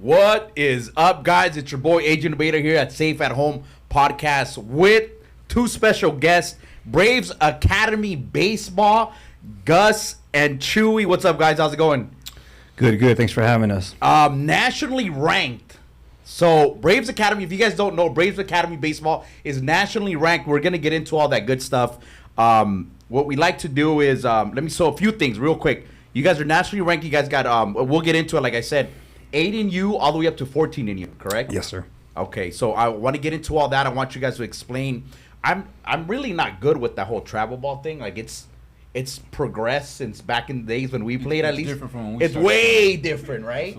What is up, guys? It's your boy Agent Ubeda here at Safe at Home Podcast with two special guests, Braves Academy Baseball, Gus and Chuy. What's up, guys? How's it going? Good. Thanks for having us. Nationally ranked. So Braves Academy, if you guys don't know, Braves Academy Baseball is nationally ranked. We're going to get into all that good stuff. What we like to do is, so a few things real quick. You guys are nationally ranked. You guys got, we'll get into it, like I said, 8 in U all the way up to 14 in U, correct? Yes, sir. Okay, so I want to get into all that. I want you guys to explain. I'm really not good with that whole travel ball thing. Like it's progressed since back in the days when we played. At least different from when we it's started. way different, right?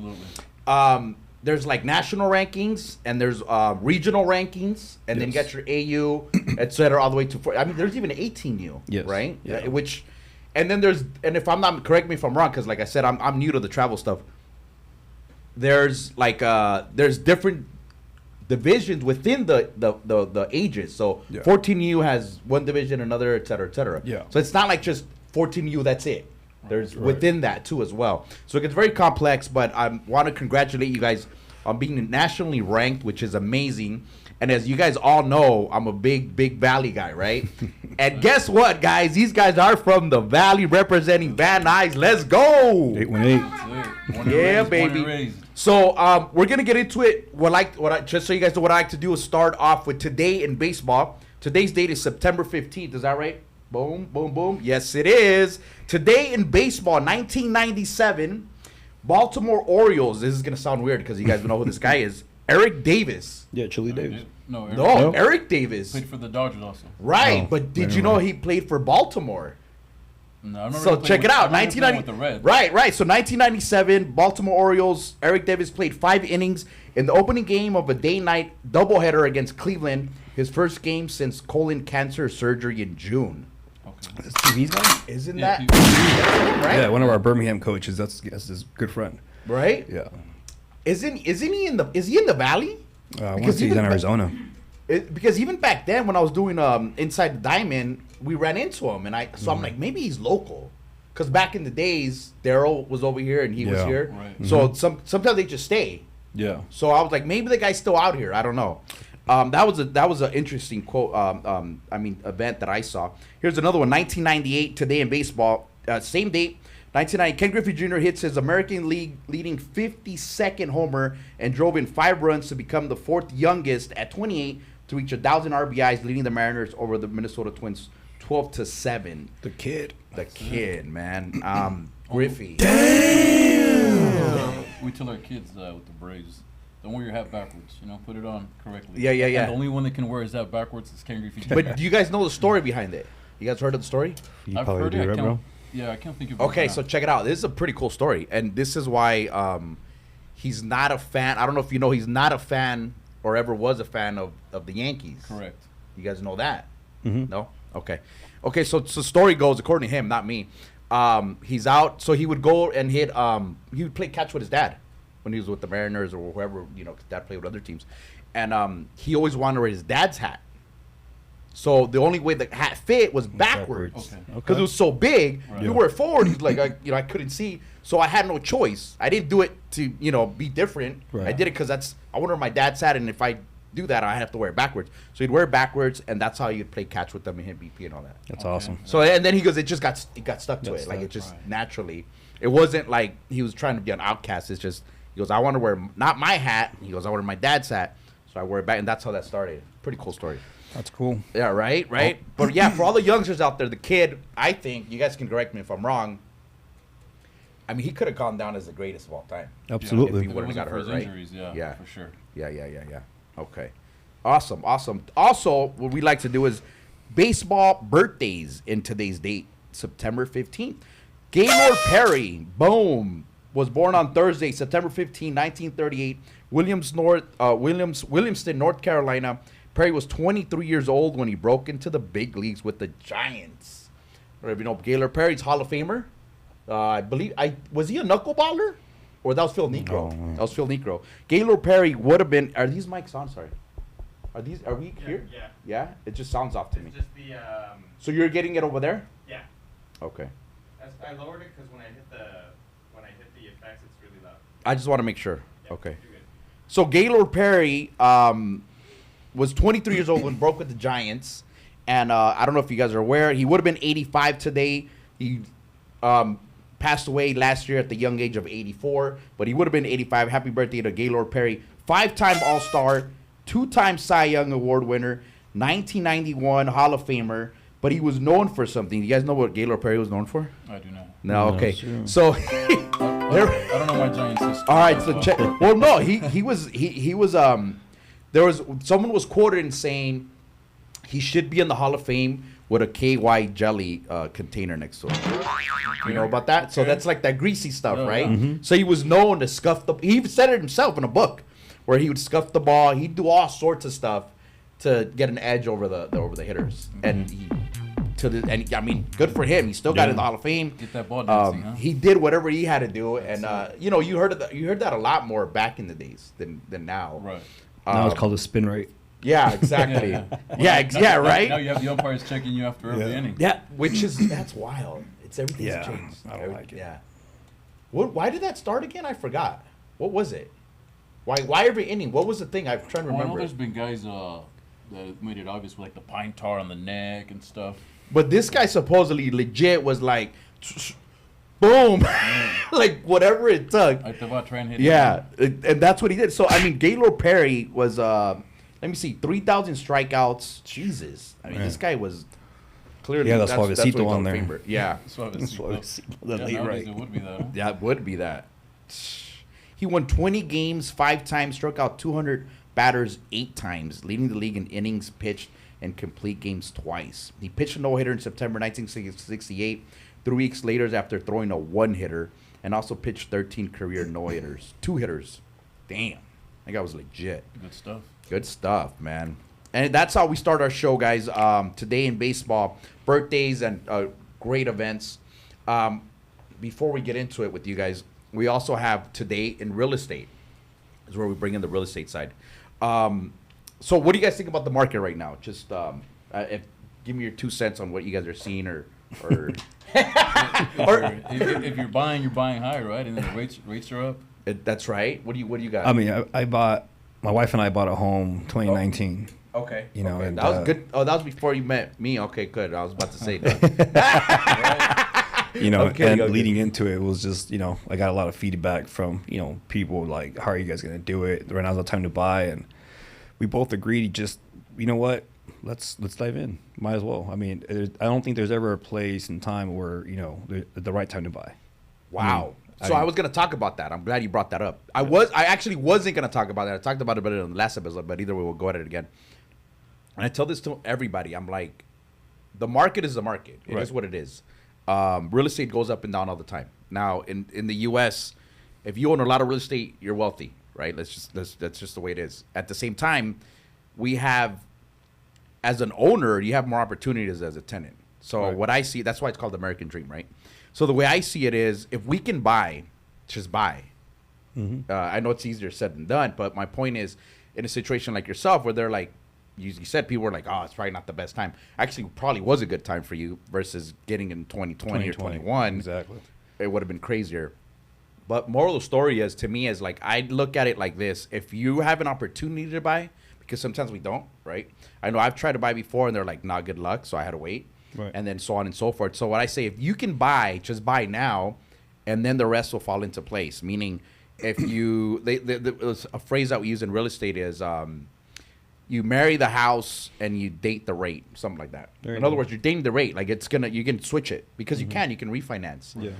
Absolutely. There's like national rankings and there's regional rankings, and then you got your AU, et cetera, all the way to. There's even 18U, yes. Right? Yeah. And then if I'm not, correct me if I'm wrong, because like I said, I'm new to the travel stuff. There's different divisions within the ages. So 14U has one division, another, et cetera, et cetera. Yeah. So it's not like just 14U, that's it. There's within that too as well. So it gets very complex, but I want to congratulate you guys on being nationally ranked, which is amazing. And as you guys all know, I'm a big Valley guy, right? And guess what, guys? These guys are from the Valley, representing Van Nuys. Let's go! 818. Yeah, baby. So we're gonna get into it. Just so you guys know, what I like to do is start off with today in baseball. Today's date is September 15th. Is that right? Boom, boom, boom. Yes, it is. Today in baseball, 1997, Baltimore Orioles. This is gonna sound weird because you guys know who this guy is. Eric Davis. Yeah, Chili Davis. No, Eric Davis. Played for the Dodgers also. Right, but did you know he played for Baltimore? No, I remember. So check it out. 1990. With the Reds. Right. So 1997, Baltimore Orioles. Eric Davis played 5 innings in the opening game of a day-night doubleheader against Cleveland. His first game since colon cancer surgery in June. Okay. That's TV's guy? Isn't Yeah, that right? Yeah, one of our Birmingham coaches. That's his good friend. Right? Yeah. Isn't he in the? Is he in the Valley? I want to say he's in Arizona. Because even back then, when I was doing Inside the Diamond, we ran into him, and I'm like, maybe he's local. Because back in the days, Daryl was over here and he was here. Right. So sometimes they just stay. Yeah. So I was like, maybe the guy's still out here. I don't know. That was an interesting quote. Event that I saw. Here's another one. 1998, today in baseball. Same date. 1990, Ken Griffey Jr. hits his American League leading 52nd homer and drove in 5 runs to become the 4th youngest at 28 to reach 1,000 RBIs, leading the Mariners over the Minnesota Twins 12-7. The kid. Man. Griffey. Damn. We tell our kids with the Braves, don't wear your hat backwards. Put it on correctly. Yeah. And the only one that can wear his hat backwards is Ken Griffey Jr. But do you guys know the story behind it? You guys heard of the story? You I've probably heard do, it. right, bro? Yeah, I can't think of it. Okay, now. so check it out. This is a pretty cool story, and this is why he's not a fan. I don't know if you know, he's not a fan or ever was a fan of the Yankees. Correct. You guys know that? Mm-hmm. No? Okay. So story goes, according to him, not me, he's out, so he would go and he would play catch with his dad when he was with the Mariners or whoever, 'cause dad played with other teams. And he always wanted to wear his dad's hat. So the only way the hat fit was backwards. Okay. Because it was so big. Right. You wear it forward, he's like, I couldn't see. So I had no choice. I didn't do it to, be different. Right. I did it because I wanted my dad's hat, and if I do that, I have to wear it backwards. So he'd wear it backwards, and that's how you'd play catch with them and hit BP and all that. That's Okay. awesome. So, and then he goes, it got stuck to Got it. Like, stuck, it just right. naturally. It wasn't like he was trying to be an outcast. It's just, he goes, I want to wear, not my hat. He goes, I wear my dad's hat. So I wear it back, and that's how that started. Pretty cool story. That's cool. Yeah, right. But yeah, for all the youngsters out there, the kid, I think, you guys can correct me if I'm wrong, he could have gone down as the greatest of all time. Absolutely. If he If it wouldn't have wasn't got for hurt, his right? injuries, Yeah. for sure. Yeah. Okay. Awesome. Also, what we like to do is baseball birthdays in today's date, September 15th. Gaylord Perry, boom, was born on Thursday, September 15, 1938, Williamston, North Carolina. Perry was 23 years old when he broke into the big leagues with the Giants. I don't know if you know Gaylord Perry's Hall of Famer. I believe, was he a knuckleballer? Or that was Phil Negro? No. That was Phil Negro. Gaylord Perry would have been, are these mics on? Sorry. Are we here? Yeah. Yeah? It just sounds off to me. It's just the So you're getting it over there? yeah. Okay. I lowered it because when I hit the effects, it's really loud. I just want to make sure. Yeah, Okay. you're good. So Gaylord Perry was 23 years old when broke with the Giants, and I don't know if you guys are aware, he would have been 85 today. He passed away last year at the young age of 84, but he would have been 85. Happy birthday to Gaylord Perry, 5-time All-Star, 2-time Cy Young Award winner, 1991 Hall of Famer. But he was known for something. You guys know what Gaylord Perry was known for? I do not. No, okay. Sure. So I don't know my Giants history. all right, so check. Well, no, he was there was someone was quoted in saying he should be in the Hall of Fame with a KY jelly container next to him. You know about that? So that's like that greasy stuff, Yeah, right? yeah. Mm-hmm. So he was known to scuff the. He even said it himself in a book, where he would scuff the ball. He'd do all sorts of stuff to get an edge over the hitters, and I mean, good for him. He still got in the Hall of Fame. Get that ball dancing, huh? He did whatever he had to do, and you heard that a lot more back in the days than now. Right. Now it's called a spin rate. Yeah, exactly. yeah, right. Now you have the umpires checking you after every Yeah. inning. Yeah, that's wild. It's everything's Yeah, changed. I don't like it. Yeah. Why did that start again? I forgot. What was it? Why every inning? What was the thing? I'm trying to Well, I know remember. there's been guys that made it obvious with like the pine tar on the neck and stuff. But this guy supposedly legit was like, boom, like whatever it took. Like the try and hit. Yeah, and that's what he did. So I mean, Gaylord Perry was let me see, 3,000 strikeouts. Jesus, I mean, Yeah. this guy was clearly. Yeah, that's what Suavecito he's on famed there. for. Yeah, So That's why the late nowadays right. it would be that. Huh? that would be that. He won 20 games 5 times, struck out 200 batters 8 times, leading the league in innings pitched and complete games twice. He pitched a no-hitter in September 1968, 3 weeks later after throwing a one-hitter, and also pitched 13 career no-hitters. 2 hitters. Damn. That guy was legit. Good stuff. Good stuff, man. And that's how we start our show, guys. Today in baseball, birthdays and great events. Before we get into it with you guys, we also have today in real estate. Is where we bring in the real estate side. So what do you guys think about the market right now? Just give me your 2 cents on what you guys are seeing or If you're buying, you're buying high, right? And then the rates are up. That's right. What do you got? I mean, I bought, my wife and I bought a home 2019. Okay. You know, okay. and, that was good. Oh, that was before you met me. Okay, good. I was about to say that. You know, Okay, and okay. leading into it was just, you know, I got a lot of feedback from, you know, people like, how are you guys going to do it? Right now's the time to buy. And we both agreed, just, you know what, let's dive in. Might as well. I mean, I don't think there's ever a place and time where, you know, the right time to buy. Wow. I So mean- I was going to talk about that. I'm glad you brought that up. I actually wasn't going to talk about that. I talked about it in the last episode, but either way, we'll go at it again. And I tell this to everybody. I'm like, the market is the market. It is Right. what it is. Real estate goes up and down all the time. Now, in the U.S., if you own a lot of real estate, you're wealthy, right? That's just the way it is. At the same time, we have, as an owner, you have more opportunities as a tenant. So Right. what I see, that's why it's called the American Dream, right? So the way I see it is, if we can buy, just buy. I know it's easier said than done, but my point is, in a situation like yourself, where they're like, you said people were like, oh, it's probably not the best time. Actually, probably was a good time for you versus getting in 2020 or 21. Exactly. It would have been crazier. But moral of the story is, to me, is like, I look at it like this. If you have an opportunity to buy, because sometimes we don't, right? I know I've tried to buy before, and they're like, nah, good luck, so I had to wait. Right. And then so on and so forth. So what I say, if you can buy, just buy now, and then the rest will fall into place. Meaning, if you, there's a phrase that we use in real estate is, you marry the house and you date the rate, something like that. There you In other go. words, you're dating the rate. Like you can switch it because you can refinance. Yeah.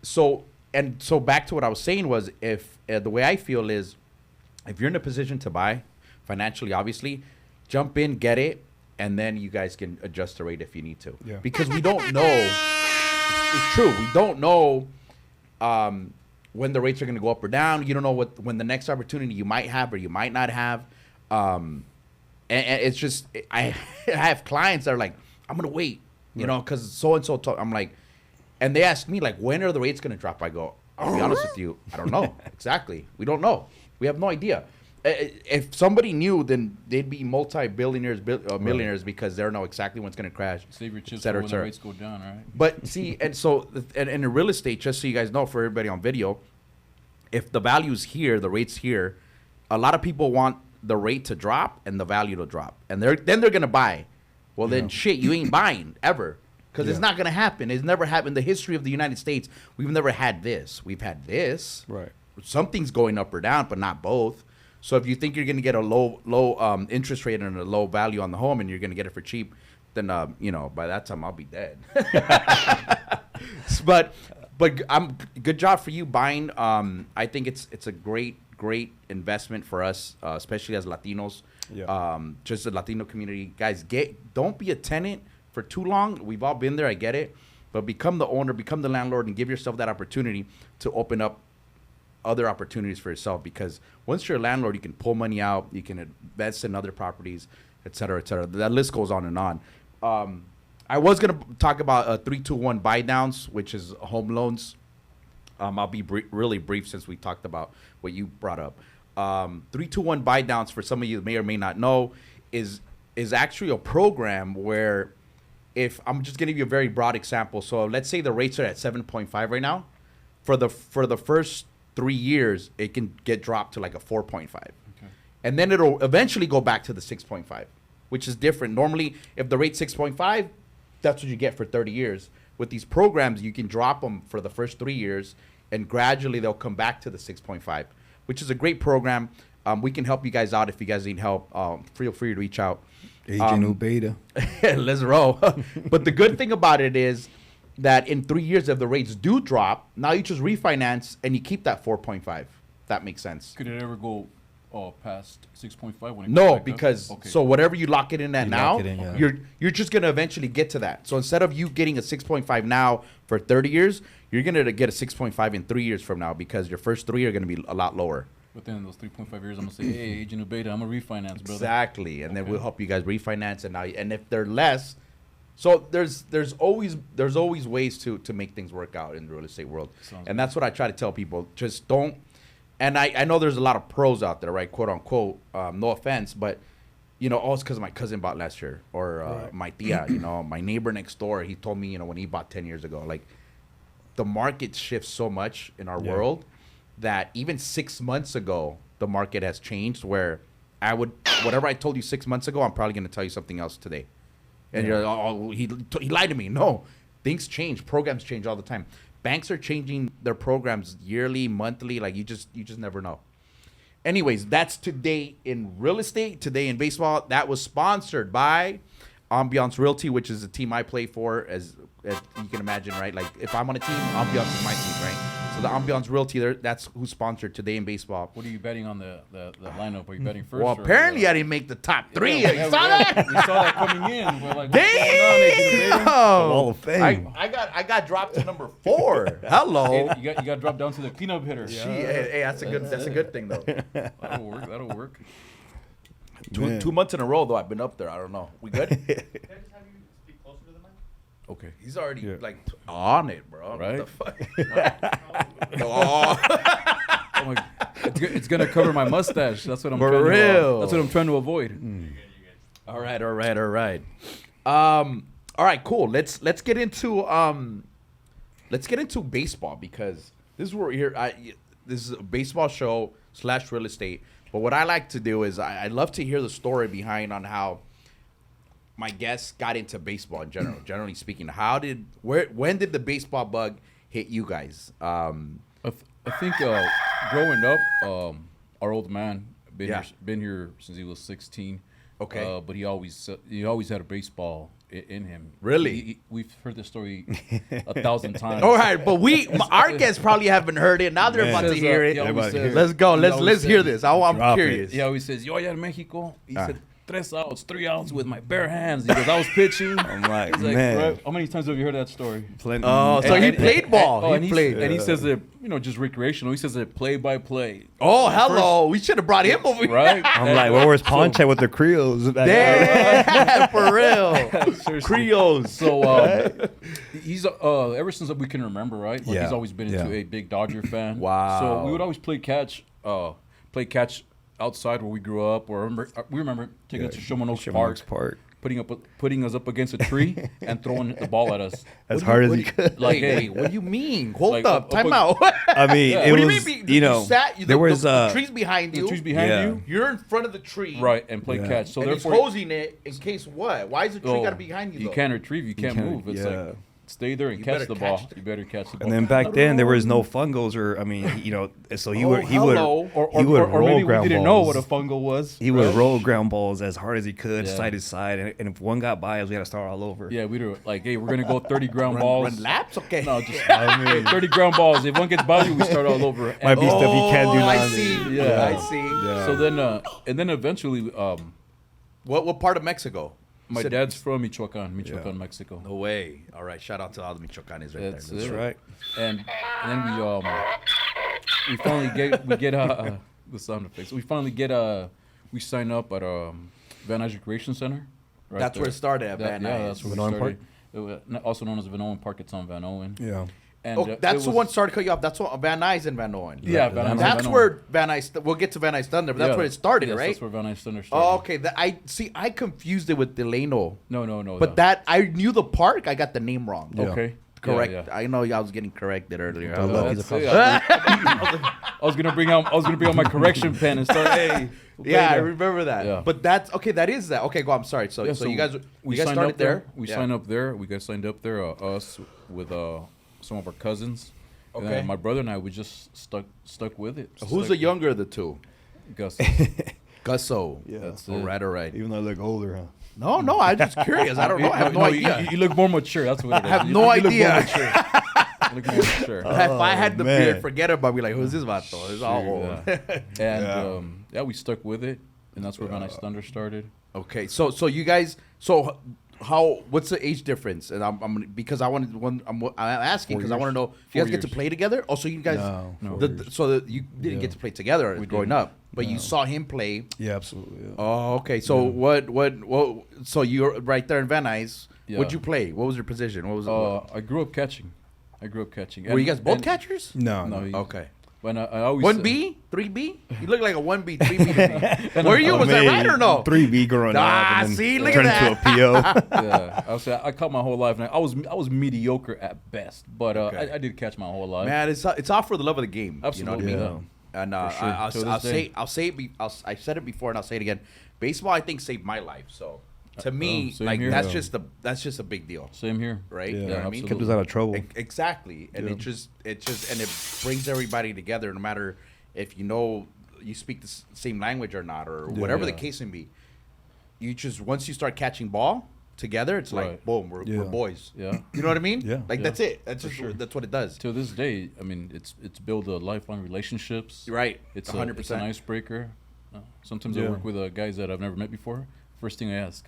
So back to what I was saying was, if the way I feel is, if you're in a position to buy financially, obviously, jump in, get it, and then you guys can adjust the rate if you need to. Yeah. Because we don't know. It's true. We don't know when the rates are going to go up or down. You don't know when the next opportunity you might have or you might not have. And it's just, I have clients that are like, I'm going to wait, you know, because so-and-so, I'm like, and they ask me, like, when are the rates going to drop? I go, I'll be honest with you, I don't know. Exactly. We don't know. We have no idea. If somebody knew, then they'd be multi-billionaires, millionaires, because they know exactly when it's going to crash. Save your et chips for cetera, when et the cetera. rates go down, right? But see, and so, and in real estate, just so you guys know, for everybody on video, if the value's here, the rate's here, a lot of people want the rate to drop and the value to drop, and they're gonna buy. Well, then shit, you ain't buying ever, because it's not gonna happen. It's never happened in the history of the United States. We've never had this. We've had this. Right. Something's going up or down, but not both. So if you think you're gonna get a low interest rate and a low value on the home, and you're gonna get it for cheap, then by that time I'll be dead. But good job for you buying. I think it's a great investment for us, especially as Latinos. Yeah. Just the Latino community, guys. Don't be a tenant for too long. We've all been there. I get it, but become the owner, become the landlord, and give yourself that opportunity to open up other opportunities for yourself. Because once you're a landlord, you can pull money out, you can invest in other properties, et cetera, et cetera. That list goes on and on. I was going to talk about 3-2-1 buy downs, which is home loans. I'll be really brief since we talked about what you brought up. 3-2-1 buy downs, for some of you may or may not know, is actually a program where, if I'm just going to give you a very broad example. So let's say the rates are at 7.5 right now. For the first 3 years, it can get dropped to like a 4.5. Okay. And then it'll eventually go back to the 6.5, which is different. Normally, if the rate's 6.5, that's what you get for 30 years. With these programs, you can drop them for the first 3 years, and gradually they'll come back to the 6.5, which is a great program. We can help you guys out if you guys need help. Feel free to reach out. Agent Ubeda. Let's roll. But the good thing about it is that in 3 years, if the rates do drop, now you just refinance and you keep that 4.5. That makes sense. Could it ever go past 6.5 when it No, goes back because up? Okay. so whatever you lock it in at You now, lock it in, yeah. you're just gonna eventually get to that. So instead of you getting a 6.5 now for 30 years, you're gonna get a 6.5 in 3 years from now, because your first 3 are gonna be a lot lower. But then in those 3.5 years, I'm gonna say, hey, Agent Ubeda, I'm gonna refinance, brother. Exactly, and then we'll help you guys refinance, and if they're less, so there's always ways to make things work out in the real estate world, and that's what I try to tell people. Just don't. And I know there's a lot of pros out there, right? Quote unquote. No offense, but it's because my cousin bought last year, or my tia, my neighbor next door. He told me, when he bought 10 years ago. Like, the market shifts so much in our world that even 6 months ago, the market has changed. Where whatever I told you 6 months ago, I'm probably going to tell you something else today. And you're like, oh, he lied to me. No, things change. Programs change all the time. Banks are changing their programs yearly, monthly. Like, you just never know. Anyways, that's today in real estate, today in baseball. That was sponsored by Ambiance Realty, which is a team I play for, as you can imagine, right? Like, if I'm on a team, Ambiance is my team, right? So the Ambiance Realty, that's who's sponsored today in baseball. What are you betting on the lineup? Are you betting first? Well, apparently I didn't make the top three. Yeah, You saw that? We saw that coming in. We're like, Damn! Wall of Fame. I got dropped to number 4. Hello. Hey, you got dropped down to the cleanup hitter. Hey, that's a good thing though. That'll work. 2 months in a row though, I've been up there. I don't know. We good? Can I just have you speak closer to the mic? Okay. He's already on it, bro. Right? What the fuck? Oh. Oh my, it's gonna cover my mustache. That's what I'm For trying real. that's what I'm trying to avoid. All right. All right, cool. Let's get into baseball, because this is where we're here. This is a baseball show / real estate. But what I like to do is I love to hear the story behind on how my guests got into baseball in general. Generally speaking, when did the baseball bug hit you guys? I think growing up, our old man been here since he was 16. Okay. But he always had a baseball in him. Really? We've heard this story 1,000 times. All right, but our guests probably haven't heard it. Now they're about to hear it. Let's go. Let's hear this. I'm curious. He always says, "Yo, allá en Mexico." He said, 3 outs with my bare hands. He goes, I was pitching. I'm like, He's like, man. "Bro, how many times have you heard that story?" Plenty. Oh, so he played ball. And He played. And he says it, just recreational. He says it play by play. Oh, hello. We should have brought him over here. Right? I'm like, where was Ponche with the Creoles? Damn, for real. Seriously. Creoles. So he's ever since we can remember, right? Like, Yeah. he's always been into a big Dodger fan. Wow. So we would always play catch outside where we grew up. Or we remember taking it to Shimonos Park. putting us up against a tree and throwing the ball at us. As hard as he could. Like, Wait, what do you mean? Hold Like, up, time out. I mean, it What do you was, mean? you know, there was the trees behind you. The tree's behind Yeah. you, You're in front of the tree, right, and play Yeah. catch. So and he's therefore, hosing it in case what? Why is the tree got to be behind you? You though? can't retrieve. You can't move. It's like stay there and You catch better the catch ball. the- You better catch the ball. And then back then there was no fungos, or I mean, you know, so he would hello. or roll maybe we ground didn't balls. know what a fungal was. He would roll ground balls as hard as he could, Yeah. side to side, and if one got by us, we had to start all over. Yeah, we were like, hey, we're gonna go 30 ground balls. Run laps, okay? No, just hey, 30 ground balls. If one gets by you, we start all over. Might be stuff you can't do I now. see. Yeah. I see. Yeah. So then, and then eventually, What part of Mexico? my City. dad's from Michoacan, Mexico. No way. All right. Shout out to all the Michoacanes right That's there. it. That's right. And then we finally get the sound effects. We finally get we sign up at Van Nuys Recreation Center. Right That's where it started at That- Van Yeah, Nuys. that's where Van Owen we started. Also known as Van Owen Park. It's on Van Owen. Yeah. And Oh, it that's the was- one. Sorry to cut you off. That's what Van Nuys and Van Owen. Yeah, Van Nuys and That's Van where Owen. Van Nuys. We'll get to Van Nuys Thunder, but that's Yeah, where it started, yes, right? That's where Van Nuys Thunder started. Oh, okay. I see. I confused it with Delano, No. but that I knew the park. I got the name wrong. Yeah. Okay. Correct. Yeah, yeah. I know I was getting corrected earlier. I love That's he's a it. I was gonna bring out my correction pen and start. Hey. Yeah, I Ubeda. remember that. Yeah. But that's okay. That is that. Okay, go. I'm sorry. So, Yeah, so you guys signed started up there. We Yeah. signed up there. We got signed up there. Us with some of our cousins. And Okay. then my brother and I, we just stuck with it. Who's the younger of the two? Gus? Gusso. Yeah. That's All it. right. All right. Even though I look older, huh? No. I'm just curious. I don't know. I have no idea. You look more mature. That's what it is. I have You no look idea. more mature. You look more mature. If I had the man. beard, forget about. Be like, who's this vato? It's all old. Yeah. And we stuck with it, and that's where Van Nuys Thunder started. Okay, so you guys, what's the age difference? And I'm because I wanted one. I'm asking because I want to know. If you 4 guys get to years. play together? Oh, so you guys, No. you didn't get to play together growing didn't. up, but you saw him play. Yeah, absolutely. Yeah. Oh, okay. So what? So you're right there in Van Nuys. Yeah. What'd you play? What was your position? What was it? I grew up catching. Were you guys both catchers? No, No. no. Okay. But I always 1B, 3B. You look like a 1B, 3B to me. Were you? Was that right or no? 3B growing up. Ah, And then see, look turned at into a PO. Yeah, I caught my whole life. Now I was mediocre at best, but Okay. I did catch my whole life. Man, it's all for the love of the game. Absolutely, You know what I mean? yeah. And For sure. I'll say it. I said it before, and I'll say it again. Baseball, I think, saved my life. So to me, same like here. that's Yeah. just a big deal, Same here. right? Yeah, You know what I mean? kept us out of trouble. Exactly, and Yeah. it just and it brings everybody together, no matter if you speak the same language or not, or whatever the Yeah. case may be. You just once you start catching ball together, it's like Right. boom, we're Yeah. boys. Yeah. You know what I mean? Yeah. Like Yeah. that's it. That's For just sure. that's what it does. To this day, I mean, it's built a lifelong relationships. You're right. It's 100%. It's an icebreaker. Sometimes I Yeah. work with guys that I've never met before. First thing I ask,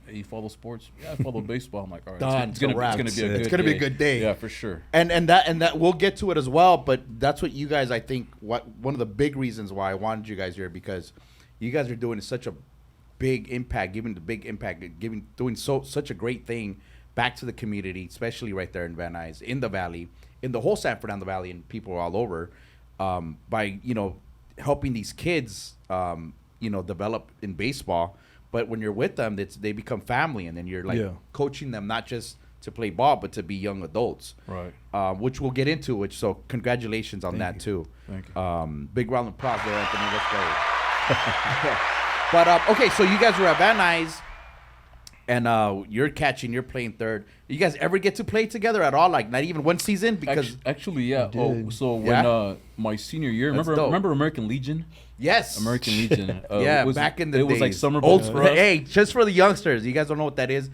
hey, you follow sports? Yeah, I follow baseball. I'm like, all right, Done. it's gonna It's a wrap. be a good It's gonna be a good day. Yeah, for sure. And that we'll get to it as well, but that's what you guys, I think, one of the big reasons why I wanted you guys here, because you guys are doing such a big impact, doing such a great thing back to the community, especially right there in Van Nuys, in the valley, in the whole San Fernando Valley, and people all over, by helping these kids develop in baseball. But when you're with them, they become family, and then you're like Yeah. coaching them not just to play ball, but to be young adults. Right. Which we'll get into. So congratulations on that too. Thank you. Big round of applause there, Anthony. Let's go. But okay, so you guys were at Van Nuys, and you're catching, you're playing third. You guys ever get to play together at all? Like not even one season? Because Actually, yeah. Oh, did. so when Yeah? my senior year, That's remember dope. remember American Legion? yes, American Legion. yeah, it was, back in the it days. was like summer old. ball for us. Hey, just for the youngsters, you guys don't know what that is.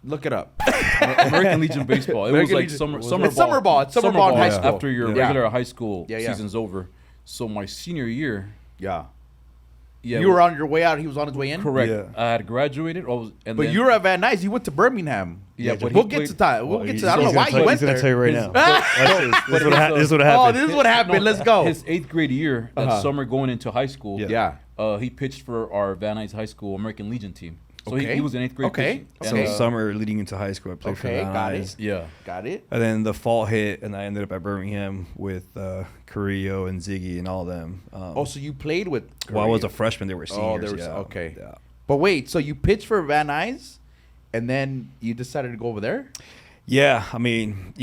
Look it up. American Legion baseball. It American was like Legion. summer It's summer ball. summer ball. It's summer ball in high school. After your Yeah. regular high school Yeah, yeah. season's over. So my senior year, Yeah. yeah, You were on your way out. He was on his way in. correct. Yeah. I had graduated. And But then, you were at Van Nuys. You went to Birmingham. Yeah, but we'll he get played- to that. We'll get to that. I don't know He's why gonna you tell- went he's there. gonna tell you right His- now. This is what his, happened. Oh, this is what happened. Let's go. His 8th grade year, that Uh-huh. summer going into high school, Yeah. he pitched for our Van Nuys High School American Legion team. So Okay. he was in 8th grade. Okay. pitching. So And, summer leading into high school, I played for Okay, Van got Nuys. it. Yeah. Got it. And then the fall hit, and I ended up at Birmingham with Carrillo and Ziggy and all of them. Oh, so you played with? While I was a Korea. freshman, they were seniors. Oh, there was yeah. okay. Yeah. But wait, so you pitched for Van Nuys, and then you decided to go over there? Yeah, I mean,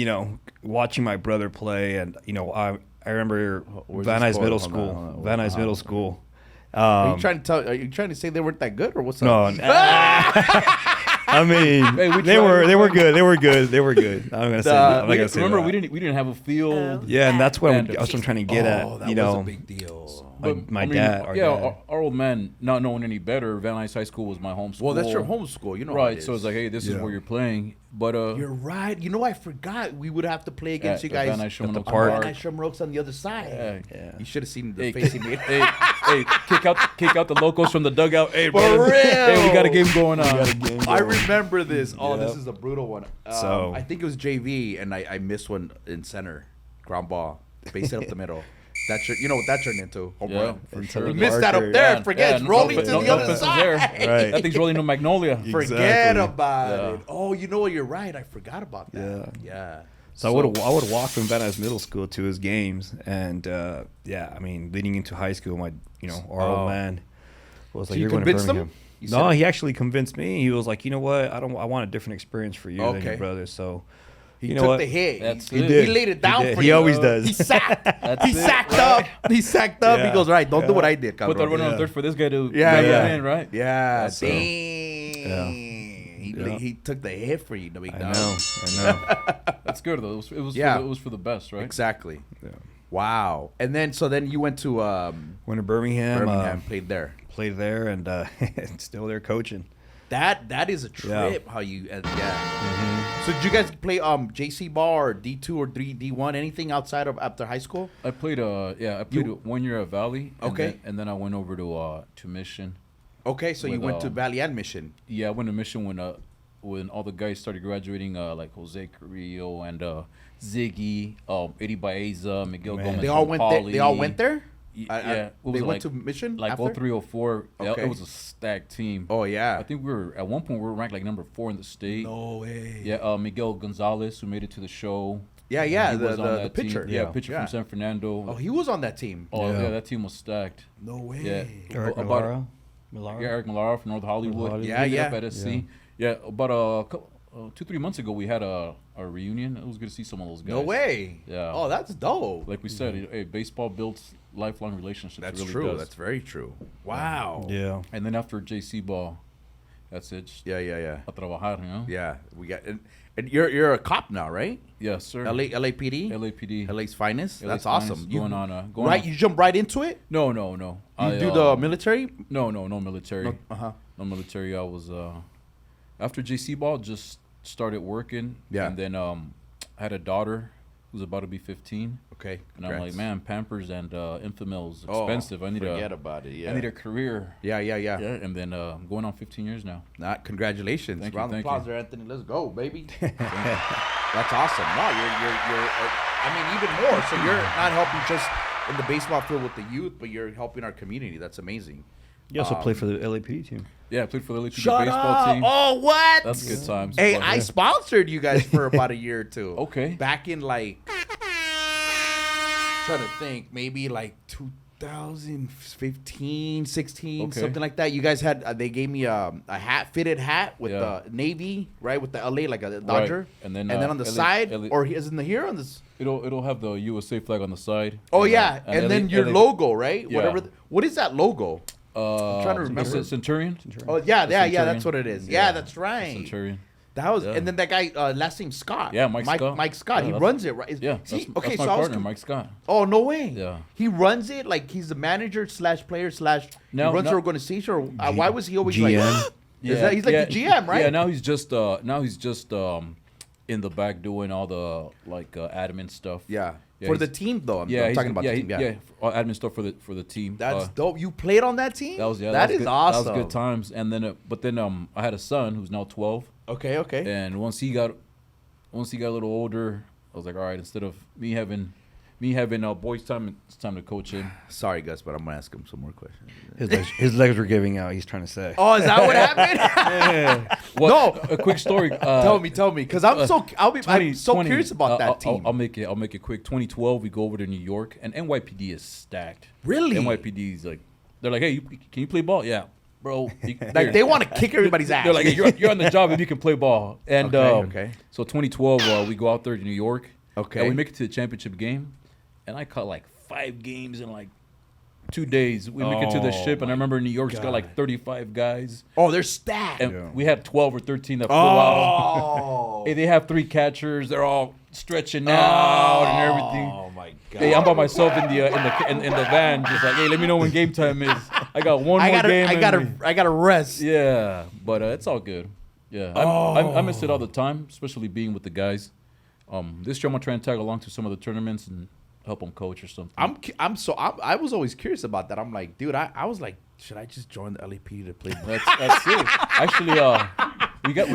watching my brother play, and I remember Where's Van this Nuys Middle going? School. Hold on. Van Nuys Middle School. Are you trying to say they weren't that good, or what's No, up? I mean, Hey, we they tried. were good. They were good. I'm not gonna say Remember, that. we didn't have a field. Yeah, and that's what And- that's what I'm trying to get at. That was a big deal. My dad. Our yeah, dad. our old man, not knowing any better, Van Nuys High School was my home school. Well, that's your home school, you know. how right? it So it's is. like, hey, this is Yeah. where you're playing. But You're right. You know, I forgot we would have to play against you guys Van Nuys at the Shamrock park. on Park. Shamrocks on the other side. Yeah. Yeah. You should have seen the Hey, face he made. hey, kick out the locals from the dugout. Hey, For brother. real. Hey, we got a game going on. I remember this. Oh, Yep. this is a brutal one. So- I think it was JV, and I missed one in center, ground ball, base it up the middle. That you know what that turned into? Home Yeah, run. for Into sure. the You missed that up Parker. there. Yeah, Forget it's no- rolling no- to no the other offense is side. there. Right. That thing's rolling to Magnolia. Forget Exactly. about Yeah. it. Oh, you know what? You're right. I forgot about that. Yeah. So I would walk from Van Nuys Middle School to his games, and I mean, leading into high school, our Oh. old man was So like, you "You're going to convinced him? Birmingham." You No, said- he actually convinced me. He was like, "You know what? I want a different experience for you than Okay. your brother." So He you know took what? the hit. That's he, it. he did. laid it He down did. for He you. always does. He sacked. That's he it, sacked right? up. He sacked up. He Yeah. goes, right, don't do Yeah. what I did, Put that cabrón. runner on Yeah. third for this guy to Yeah, grab yeah. it in, right? Yeah, That's, dang. Yeah. He took the hit for you, the big I dog. know. That's good though. It Yeah. was for the best, right? Exactly. Yeah. Wow. And then you went to Went to Birmingham, Birmingham, played there. played there, and still there coaching. That is a trip. How you So did you guys play JC ball or D2 or D1 anything outside of after high school? I played 1 year at Valley. And Okay. then, and then I went over to Mission. Okay, so you With, went to Valley and Mission. Yeah, I went to Mission when all the guys started graduating, like Jose Carrillo and Ziggy, Eddie Baeza, Miguel Man. Gomez. They all from went there. Poly. They all went there. Yeah, what was They it, went like- to Mission Like after? 03, 04. Okay. It was a stacked team. Oh yeah. I think at one point we were ranked like number 4 in the state. No way. Yeah, Miguel Gonzalez, who made it to the show. Yeah. He The was on that team. pitcher. Yeah, pitcher Yeah. from San Fernando. Oh, he was on that team. Oh, Yeah. yeah, that team was stacked. No way. Yeah. Eric About- Millara. Yeah, Eric Millara from North Hollywood. Hollywood. He Yeah, ended yeah. up at SC. Yeah, about 2-3 months ago we had a reunion. It was good to see some of those guys. No way. Yeah. Oh, that's dope. Like we said, hey, baseball builds lifelong relationships. That's it really true. does. That's very true. Wow. Yeah. And then after JC ball, that's it. Just Yeah. a trabajar, you know? Yeah. We got and you're a cop now, right? Yes, sir. LAPD. LAPD. LA's finest. LA's That's finest. awesome. Going right. You jump right into it. No. You do the military. No military. Uh-huh. No military. I was after JC ball, just started working. Yeah. And then I had a daughter who's about to be 15. Okay. And I'm like, congrats. man, Pampers and Infamil's Oh, expensive. I need about it. I need a career. Yeah. Yeah. And then I'm going on 15 years now. Congratulations. Thank you, Round of thank applause you. there, Anthony. Let's go, baby. That's awesome. No, you're I mean, even more. So you're not helping just in the baseball field with the youth, but you're helping our community. That's amazing. You also played for the LAPD team. Yeah, I played for the LAPD Shut baseball up. team. Oh, what? That's good times. Hey, But, I yeah. sponsored you guys for about a year or two. Okay. Back in trying to think, maybe like 2015, 16, Okay. something like that. You guys had, they gave me a fitted hat with Yeah. the Navy, right? With the LA, like a Dodger. And then, on the LA side, LA or is in the here on this? It'll have the USA flag on the side. Oh, And, yeah. And LA then your LA logo, right? Yeah. Whatever. What is that logo? trying to remember. It's a Centurion. Oh, yeah, Centurion. that's what it is. Yeah, that's right. Centurion. That was, Yeah. and then that guy, last name Scott. Yeah, Mike Scott. Mike Scott. Yeah, He that's- runs it, right? Yeah, See, that's, okay, that's my so I was partner, Mike Scott. Oh, no way. Yeah. He runs it like he's the manager / player / he runs the organization. Or why was he always GM. like? Is that, he's like the GM, right? Yeah, now he's just in the back doing all the admin stuff. Yeah. Yeah, For he's- the team, though. I'm he's- talking about the team. Yeah. admin stuff for the team. That's dope. You played on that team? That was That is good, awesome. That was good times. And then, but then I had a son who's now 12, Okay. and once he got a little older, I was like, all right, instead of me having boys' time, it's time to coach him. Sorry, Gus, but I'm gonna ask him some more questions. His legs were giving out. He's trying to say. Oh, is that what happened? No, a quick story. tell me, because I'm so curious about that team. I'll make it quick. 2012, we go over to New York, and NYPD is stacked. Really? NYPD is like, they're like, hey, can you play ball? Yeah. bro. Like they want to kick everybody's ass. They're like, hey, you're on the job if you can play ball. And Okay. So 2012, we go out there to New York. Okay. And we make it to the championship game, and I caught like 5 games in like 2 days. We make it to the ship, and I remember New York's got like 35 guys. Oh, they're stacked. And we had 12 or 13 that flew out. Oh. Hey, they have 3 catchers. They're all stretching out and everything. Oh my god. Hey, I'm by myself in the van, just like, hey, let me know when game time is. I got one more game. I gotta rest. Yeah, but it's all good. Yeah, I miss it all the time, especially being with the guys. This year I'm gonna try and tag along to some of the tournaments and help them coach or something. I was always curious about that. I'm like, dude, I was like, should I just join the LAPD to play? That's it. Actually, we got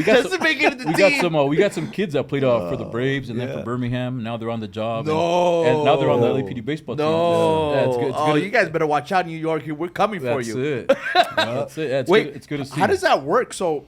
some kids that played for the Braves and then for Birmingham. Now they're on the job. And now they're on the LAPD baseball team. Yeah, it's good. It's good. You guys better watch out, New York. We're coming for you. That's it. Yeah, it's good to see. How does that work? So,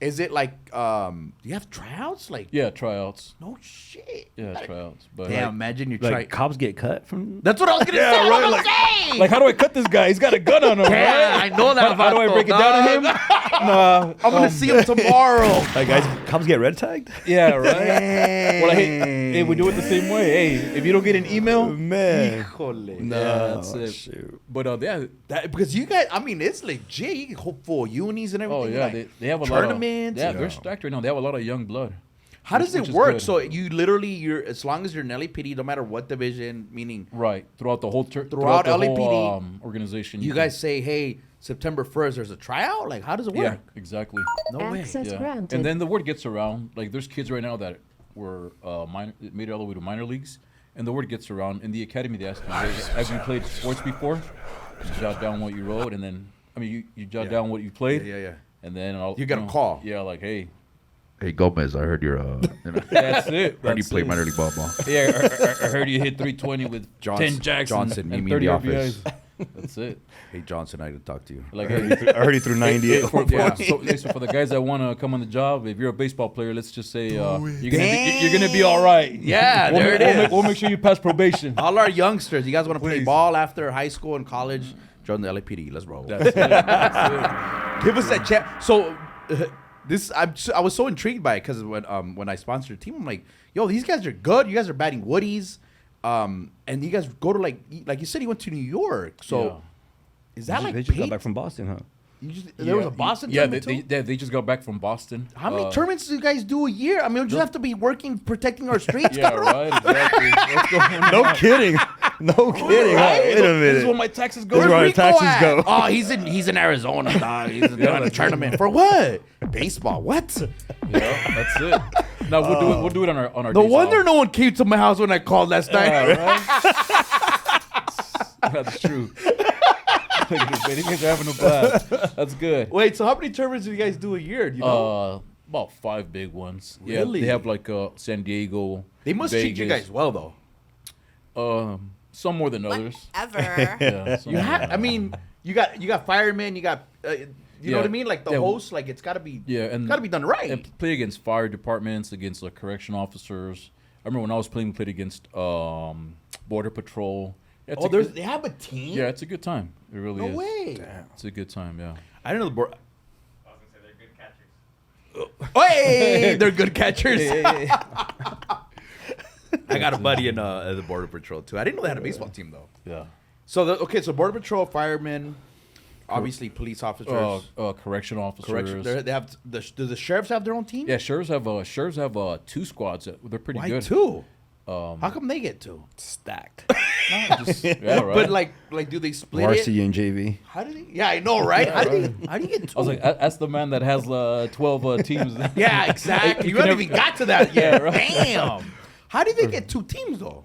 is it like do you have tryouts? Like tryouts. no shit. Yeah, tryouts. But Damn, imagine you're Like trying. cops get cut from. That's what I was gonna say. right, What I'm saying. like, how do I cut this guy? He's got a gun on him. Yeah, right? I know that. How do I break it down to him? Nah, I'm gonna see him tomorrow. Like guys, cops get red tagged. Yeah, right. Dang. Well, hey, we do it the same way. Hey, if you don't get an email, Man, Híjole. no, that's it. Shoot. But Because you guys, I mean, it's legit. You can hope for unis and everything. oh yeah, like, they have a tournaments. lot of they're stacked right now. They have a lot of young blood. How does which it is work? good. So you literally, as long as you're in LAPD, no matter what division, meaning Right, throughout the whole Throughout the LAPD, whole, organization. you guys say, hey, September 1st, there's a tryout? Like, how does it work? yeah, exactly. No way. Access Yeah. granted. And then the word gets around. Like there's kids right now that were made it all the way to minor leagues, and the word gets around. In the academy, they ask me, hey, have you played sports before? You jot down what you wrote, and then you jot down what you played. Yeah. And then You get a call. Yeah, like, hey, Hey Gomez, I heard you're that's it. heard you That's play it. minor league ball. Yeah, I heard you hit 320 with 10 Jacksons Johnson, meet and me in 30 the RBIs. office. That's it. Hey, Johnson, I didn't talk to you. Like, I hey, already threw 90. so for the guys that want to come on the job, if you're a baseball player, let's just say you're gonna be all right. Yeah, We'll there it ma- we'll is. make- We'll make sure you pass probation. All our youngsters, you guys want to play Please. ball after high school and college? Join the LAPD. Let's roll. That's it. That's Give us that chance. So I was so intrigued by it because when I sponsored a team, I'm like, yo, these guys are good. You guys are batting woodies, and you guys go to like you said, you went to New York. So is that like they just got paid? back from Boston, huh? There was a Boston Yeah, tournament too? they just got back from Boston. How many tournaments do you guys do a year? I mean, you have to be working, protecting our streets. Yeah, cabrón. right. Exactly. What's going on? No kidding. No kidding. Right? Wait a minute. This is where my taxes go. This is where our Rico taxes at? go. Oh, he's in Arizona, dog. He's in a tournament for what? Baseball. What? Yeah, that's it. No, we'll do it on our. No days wonder off. no one came to my house when I called last night. Yeah, right? That's true. Look at this, man. These guys are having a blast. That's good. Wait, so how many tournaments do you guys do a year? Do you know? About 5 big ones. Really? Yeah, they have like San Diego. They must treat you Vegas. guys well, though. Some more than others. Whatever. Yeah, some You more have. than I mean, you got firemen. You got. You know what I mean? Like the host. Like it's got to be. Yeah, and got to be done right. And play against fire departments, against like correction officers. I remember when I was playing, we played against border patrol. Yeah, it's they have a team. yeah, it's a good time. It really No is. way. It's a good time. Yeah. I didn't know the board. I was gonna say they're good catchers. Hey, they're good catchers. Yeah. I got a buddy in the border patrol too. I didn't know they had a baseball team though. Yeah. So so border patrol, firemen, obviously police officers, Correction officers. correction. They have do the sheriffs have their own team? Yeah, sheriffs have 2 squads. They're pretty Why good. two? How come they get two? Stacked. Yeah, right. But like do they split it? Varsity and JV. How do they? Yeah, I know, right? How do you get two? I was like, that's the man that has 12 teams. yeah, exactly. You You can haven't never- even got to that yet. Yeah, right. Damn. How did they get 2 teams though?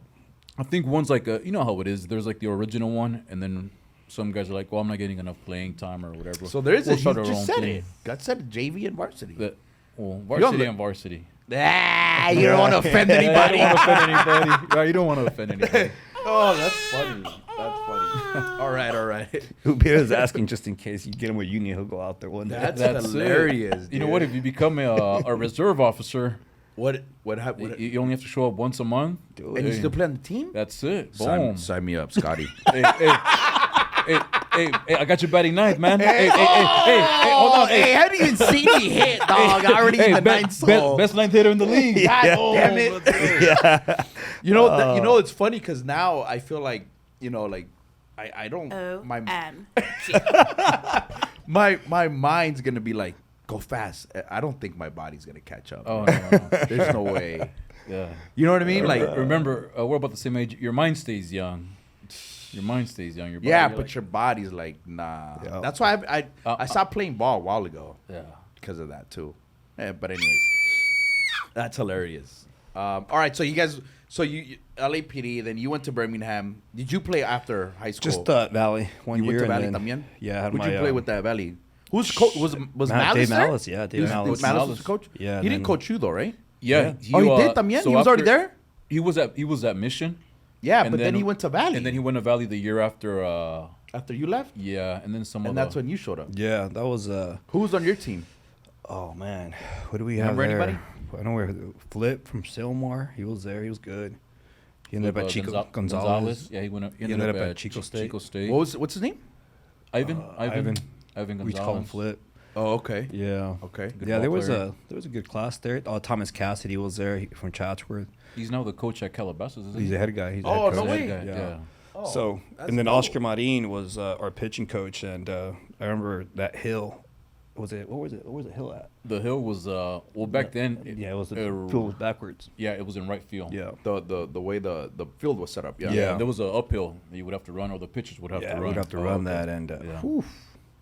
I think one's like you know how it is. There's like the original one, and then some guys are like, well, I'm not getting enough playing time or whatever. So there is We'll you start our just own said team. it. God said JV and varsity. Well, varsity li- and varsity. Ah, you don't want to offend anybody. You don't want to offend anybody. Yeah, you don't want to offend anybody. Oh, that's funny. That's funny. all right. Ubeda's asking just in case you get him with uni, he'll go out there one day. That's That's hilarious. You know what? If you become a reserve officer, What happened? you only have to show up once a month. And you still play on the team? That's it. Boom. Sign me up, Scotty. hey, hey, I got you batting ninth, man. Hey, hold on. Hey, how do you even see me hit, dog? I already in the ninth hole. best ninth hitter in the league. God damn it. Yeah. You know, it's funny because now I feel like, like I don't. My mind's gonna be like, go fast. I don't think my body's gonna catch up. Oh no. There's no way. Yeah. You know what I mean? Like, remember, we're about the same age. Your mind stays young. Your mind stays young. Your body, yeah, you're but like, your body's like, nah. Yeah. That's why I stopped playing ball a while ago. Yeah. Because of that too. But anyways, that's hilarious. All right, so you guys, you LAPD, then you went to Birmingham. Did you play after high school? Just Valley one you year. went to Valley and también? then, yeah, I had Who'd my, you play with that Valley? Who's coach? Was Malice Dave there? Malice, yeah, Dave Malice. Malice was the coach. Yeah, he and didn't then- coach you though, right? Yeah. Oh, he did también. so He was already after- there. He was at Mission. Yeah, and but then he went to Valley. And then he went to Valley the year after. After you left, Yeah, and then some. and other, that's when you showed up. Yeah, that was Who was on your team? Oh man, what do we have Remember there? anybody? I know where Flip from Silmar. He was there. He was good. He ended up at Chico Gonzalez. Yeah, he ended up at Chico State. Chico State. What's his name? Ivan Ivan. Gonzalez. We call him Flip. Oh, okay. Yeah. Okay. Good Yeah, ball there was player. a good class there. Oh, Thomas Cassidy was there from Chatsworth. He's now the coach at Calabasas, isn't He's he? the head guy. He's the Oh, head no coach. way. Guy, Yeah. yeah. Oh, So that's and then dope. Oscar Marin was our pitching coach, and I remember that hill. What was it? Where was the hill at? The hill was back then. Yeah, it was the uh, field was backwards. Yeah, it was in right field. Yeah. The way the field was set up. Yeah. Yeah. There was an uphill that you would have to run, or the pitchers would have Yeah, to run. we'd have to run that, and Yeah. whew.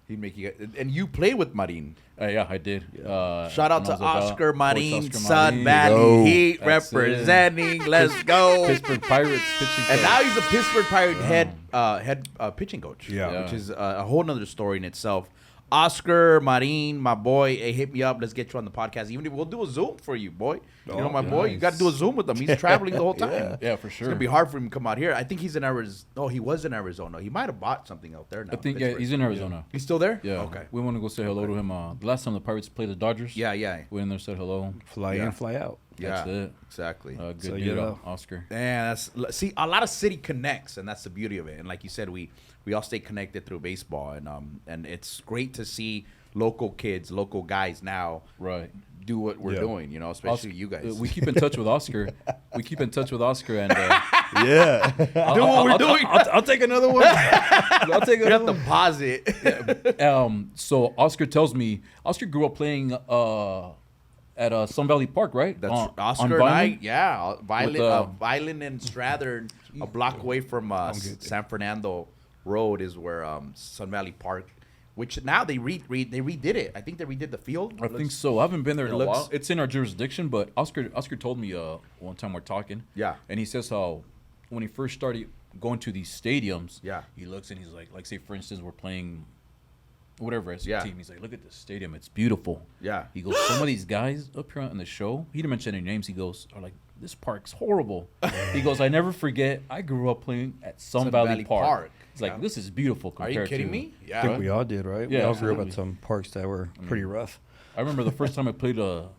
He'd make you. And you play with Marin. Yeah, I did. Shout out when to I was Oscar Coach Marin, Oscar Sun Marin. Valley Go. Heat That's it. representing. Let's go. Pittsburgh Pirates pitching. And coach. now he's a Pittsburgh Pirate head pitching coach. Yeah. Which is a whole nother story in itself. Oscar Marin, my boy, hey, hit me up. Let's get you on the podcast. Even if we'll do a Zoom for you, boy. You know, my boy, you got to do a Zoom with him. He's traveling the whole time. Yeah, for It's sure. gonna be hard for him to come out here. I think he's in Arizona. Oh, he was in Arizona. He might have bought something out there now. I think Pittsburgh. he's in Arizona. He's still there. Yeah. Okay. We want to go say hello to him. The last time the Pirates played the Dodgers. Yeah. We went in there, said hello. Fly Yeah. in, fly out. That's Yeah. it. Exactly. Good So, deal, yeah. Oscar. Man, see, a lot of city connects, and that's the beauty of it. And like you said, we all stay connected through baseball, and it's great to see local kids, local guys now Right. do what we're Yeah. doing. You know, especially Oscar- you guys. We keep in touch with Oscar. and Yeah. do what we're doing. I'll take another one. I'll take You have to pause it. So Oscar tells me Oscar grew up playing at Sun Valley Park, right? That's on Oscar and Vineland? I. Yeah, Violin, With, Violin and Strathern, a block away from San Fernando Road is where Sun Valley Park. Which now they redid it. I think they redid the field. I think so. I haven't been there in it a looks- while. It's in our jurisdiction, but Oscar told me one time we're talking. Yeah. And he says how when he first started going to these stadiums, Yeah. he looks and he's like say for instance we're playing whatever as a Yeah. team. He's like, look at this stadium, it's beautiful. Yeah. He goes, some of these guys up here on the show, he didn't mention any names. He goes, are like, this park's horrible. He goes, I never forget. I grew up playing at Sun Valley Park. He's like, Yeah. this is beautiful. Are Compared you kidding to, me? I Yeah. think we all did, right? Yeah, we all grew up absolutely. at some parks that were pretty rough. I remember the first time I played an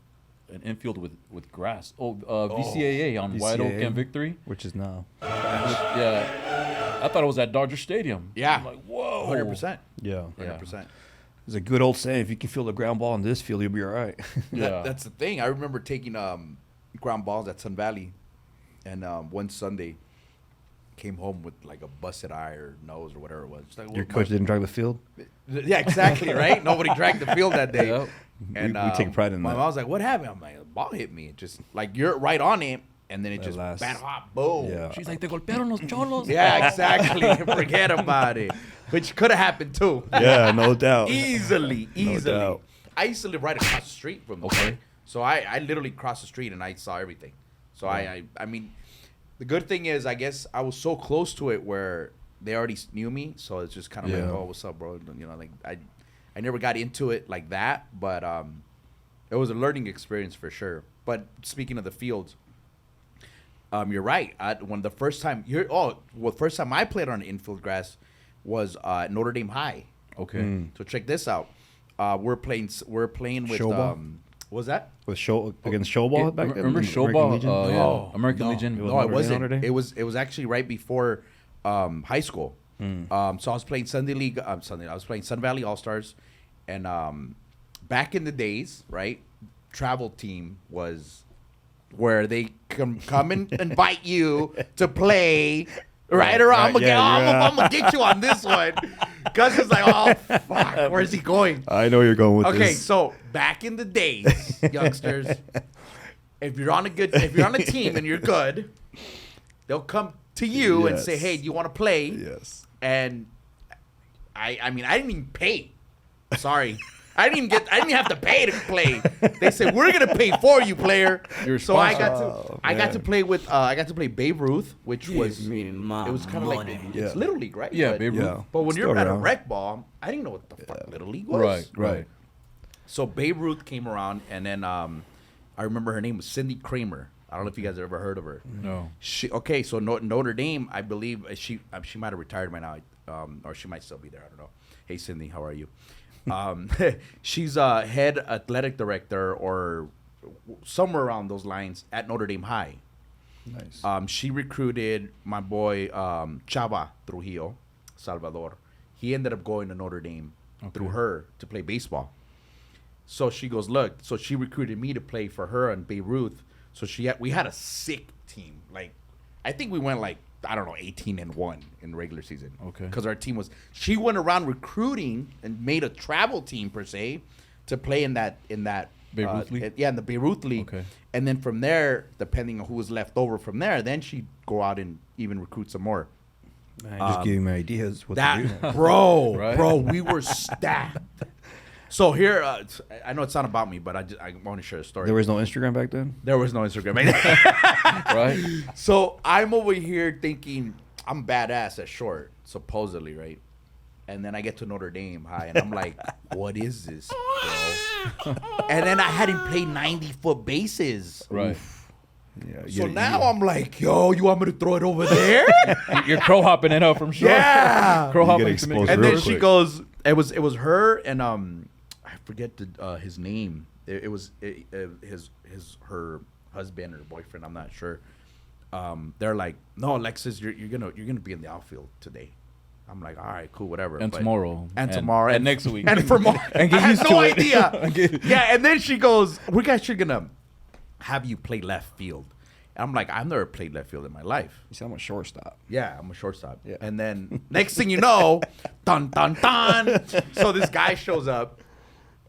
infield with grass. VCAA on White Oak VCAA. and Victory. Which is now. Yeah, I thought it was at Dodger Stadium. Yeah. I'm like, whoa, 100%. Yeah. 100%. There's a good old saying: if you can feel the ground ball in this field, you'll be all right. Yeah, That's the thing. I remember taking ground balls at Sun Valley, and one Sunday came home with like a busted eye or nose or whatever it was. Just like, Your coach didn't drive the field. Yeah, exactly, right? Nobody dragged the field that day. Yep. And We take pride in my that. mom was like, what happened? I'm like, the ball hit me. It just like you're right on it, and then it That just last- bad hot boom. Yeah. She's like, te golpearon los cholos. Yeah, exactly. Forget about it. Which could have happened too. Yeah, no doubt. Easily. doubt. I used to live right across the street from the Okay. park. So I literally crossed the street and I saw everything. So I mean, the good thing is, I guess I was so close to it where they already knew me. So it's just kind of like, Yeah. oh, what's up, bro? You know, like I never got into it like that, but it was a learning experience for sure. But speaking of the fields, you're right. The first time I played on infield grass was Notre Dame High. Okay. So check this out. We're playing with Showball? what was that? With against Showball back then. Remember American Showball? Legion? Yeah. No. American No. Legion. It was No, it Notre Dame, wasn't. Notre Dame? It was actually right before high school. So I was playing Sunday League. I was playing Sun Valley All Stars, and back in the days, right, travel team was where they come and invite you to play. Right around, I'm gonna get you on this one. Gus is like, oh fuck, where's he going? I know you're going with this. Okay, so back in the days, youngsters, if you're on a team and you're good, they'll come to you and say, hey, do you want to play? Yes. And I mean, I didn't even pay. Sorry. I didn't even have to pay to play. They said we're gonna pay for you, player. So I got to play with I got to play Babe Ruth, which was it was kind of like it's Little League, right? Yeah, Babe Ruth. Yeah. But when Still you're at a around. rec ball, I didn't know what the fuck Little League was. Right. So Babe Ruth came around, and then I remember her name was Cindy Kramer. I don't know if you guys have ever heard of her. No. So Notre Dame, I believe she might have retired by now, or she might still be there. I don't know. Hey Cindy, how are you? She's a head athletic director or somewhere around those lines at Notre Dame High. Nice. She recruited my boy Chava Trujillo, Salvador. He ended up going to Notre Dame through her to play baseball. So she goes, look. So she recruited me to play for her and Babe Ruth. So we had a sick team. Like, I think we went like, I don't know, 18-1 in regular season. Okay. Because our team she went around recruiting and made a travel team per se to play in that Babe Ruth League? in the Babe Ruth League. Okay. And then from there, depending on who was left over from there, then she'd go out and even recruit some more. Man, just giving me ideas what to do. Bro, Right? bro, we were stacked. So here, I know it's not about me, but I want to share a story. There was no Instagram back then? There was no Instagram. Right? So I'm over here thinking I'm badass at short, supposedly, right? And then I get to Notre Dame High, and I'm like, what is this, bro? And then I hadn't played 90-foot bases. Right. Yeah. So now I'm like, yo, you want me to throw it over there? You're crow hopping it up from short. Yeah. Crow You get hopping to make exposed it And real then work. she quick. goes, it was her and I forget his name. It was her husband or boyfriend. I'm not sure. They're like, no, Alexis, you're gonna be in the outfield today. I'm like, all right, cool, whatever. And But- tomorrow. and tomorrow And next week. and for more. And get I had used no to it. idea. Yeah, and then she goes, we're actually gonna have you play left field. And I'm like, I've never played left field in my life. You said I'm a shortstop. Yeah, I'm a shortstop. Yeah. And then next thing you know, dun dun dun. So this guy shows up.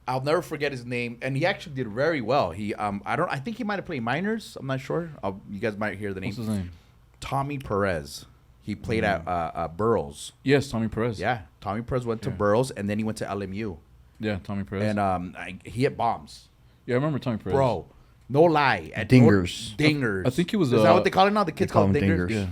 I'll never forget his name, and he actually did very well. He I think he might have played minors. I'm not sure. You guys might hear the name. What's his name? Tommy Perez. He played at Burroughs. Yes, Tommy Perez. Yeah, Tommy Perez went to Burroughs, and then he went to LMU, Yeah, Tommy Perez. and he hit bombs, yeah, I remember Tommy Perez. bro. No lie, at Dingers. dingers. I think he was, Is that what they call it now? The kids call call them them dingers. Yeah.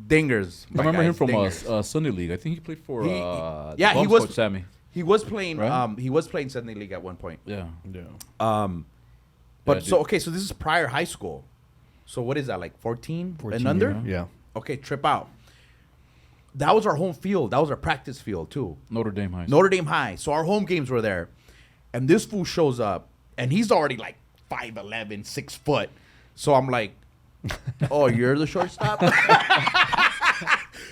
Dingers. I remember him from Dingers. Sunday League. I think he played for He Bums was- Coach Sammy. He was playing. Right? He was playing Sunday League at one point. Yeah. Yeah. But Yeah, so dude. okay, so this is prior high school. So what is that, like 14 and 14, under? Yeah. Okay, trip out. That was our home field. That was our practice field too. Notre Dame High. Notre Dame High. So our home games were there, and this fool shows up, and he's already like 5'11", 6 foot. So I'm like, "Oh, you're the shortstop."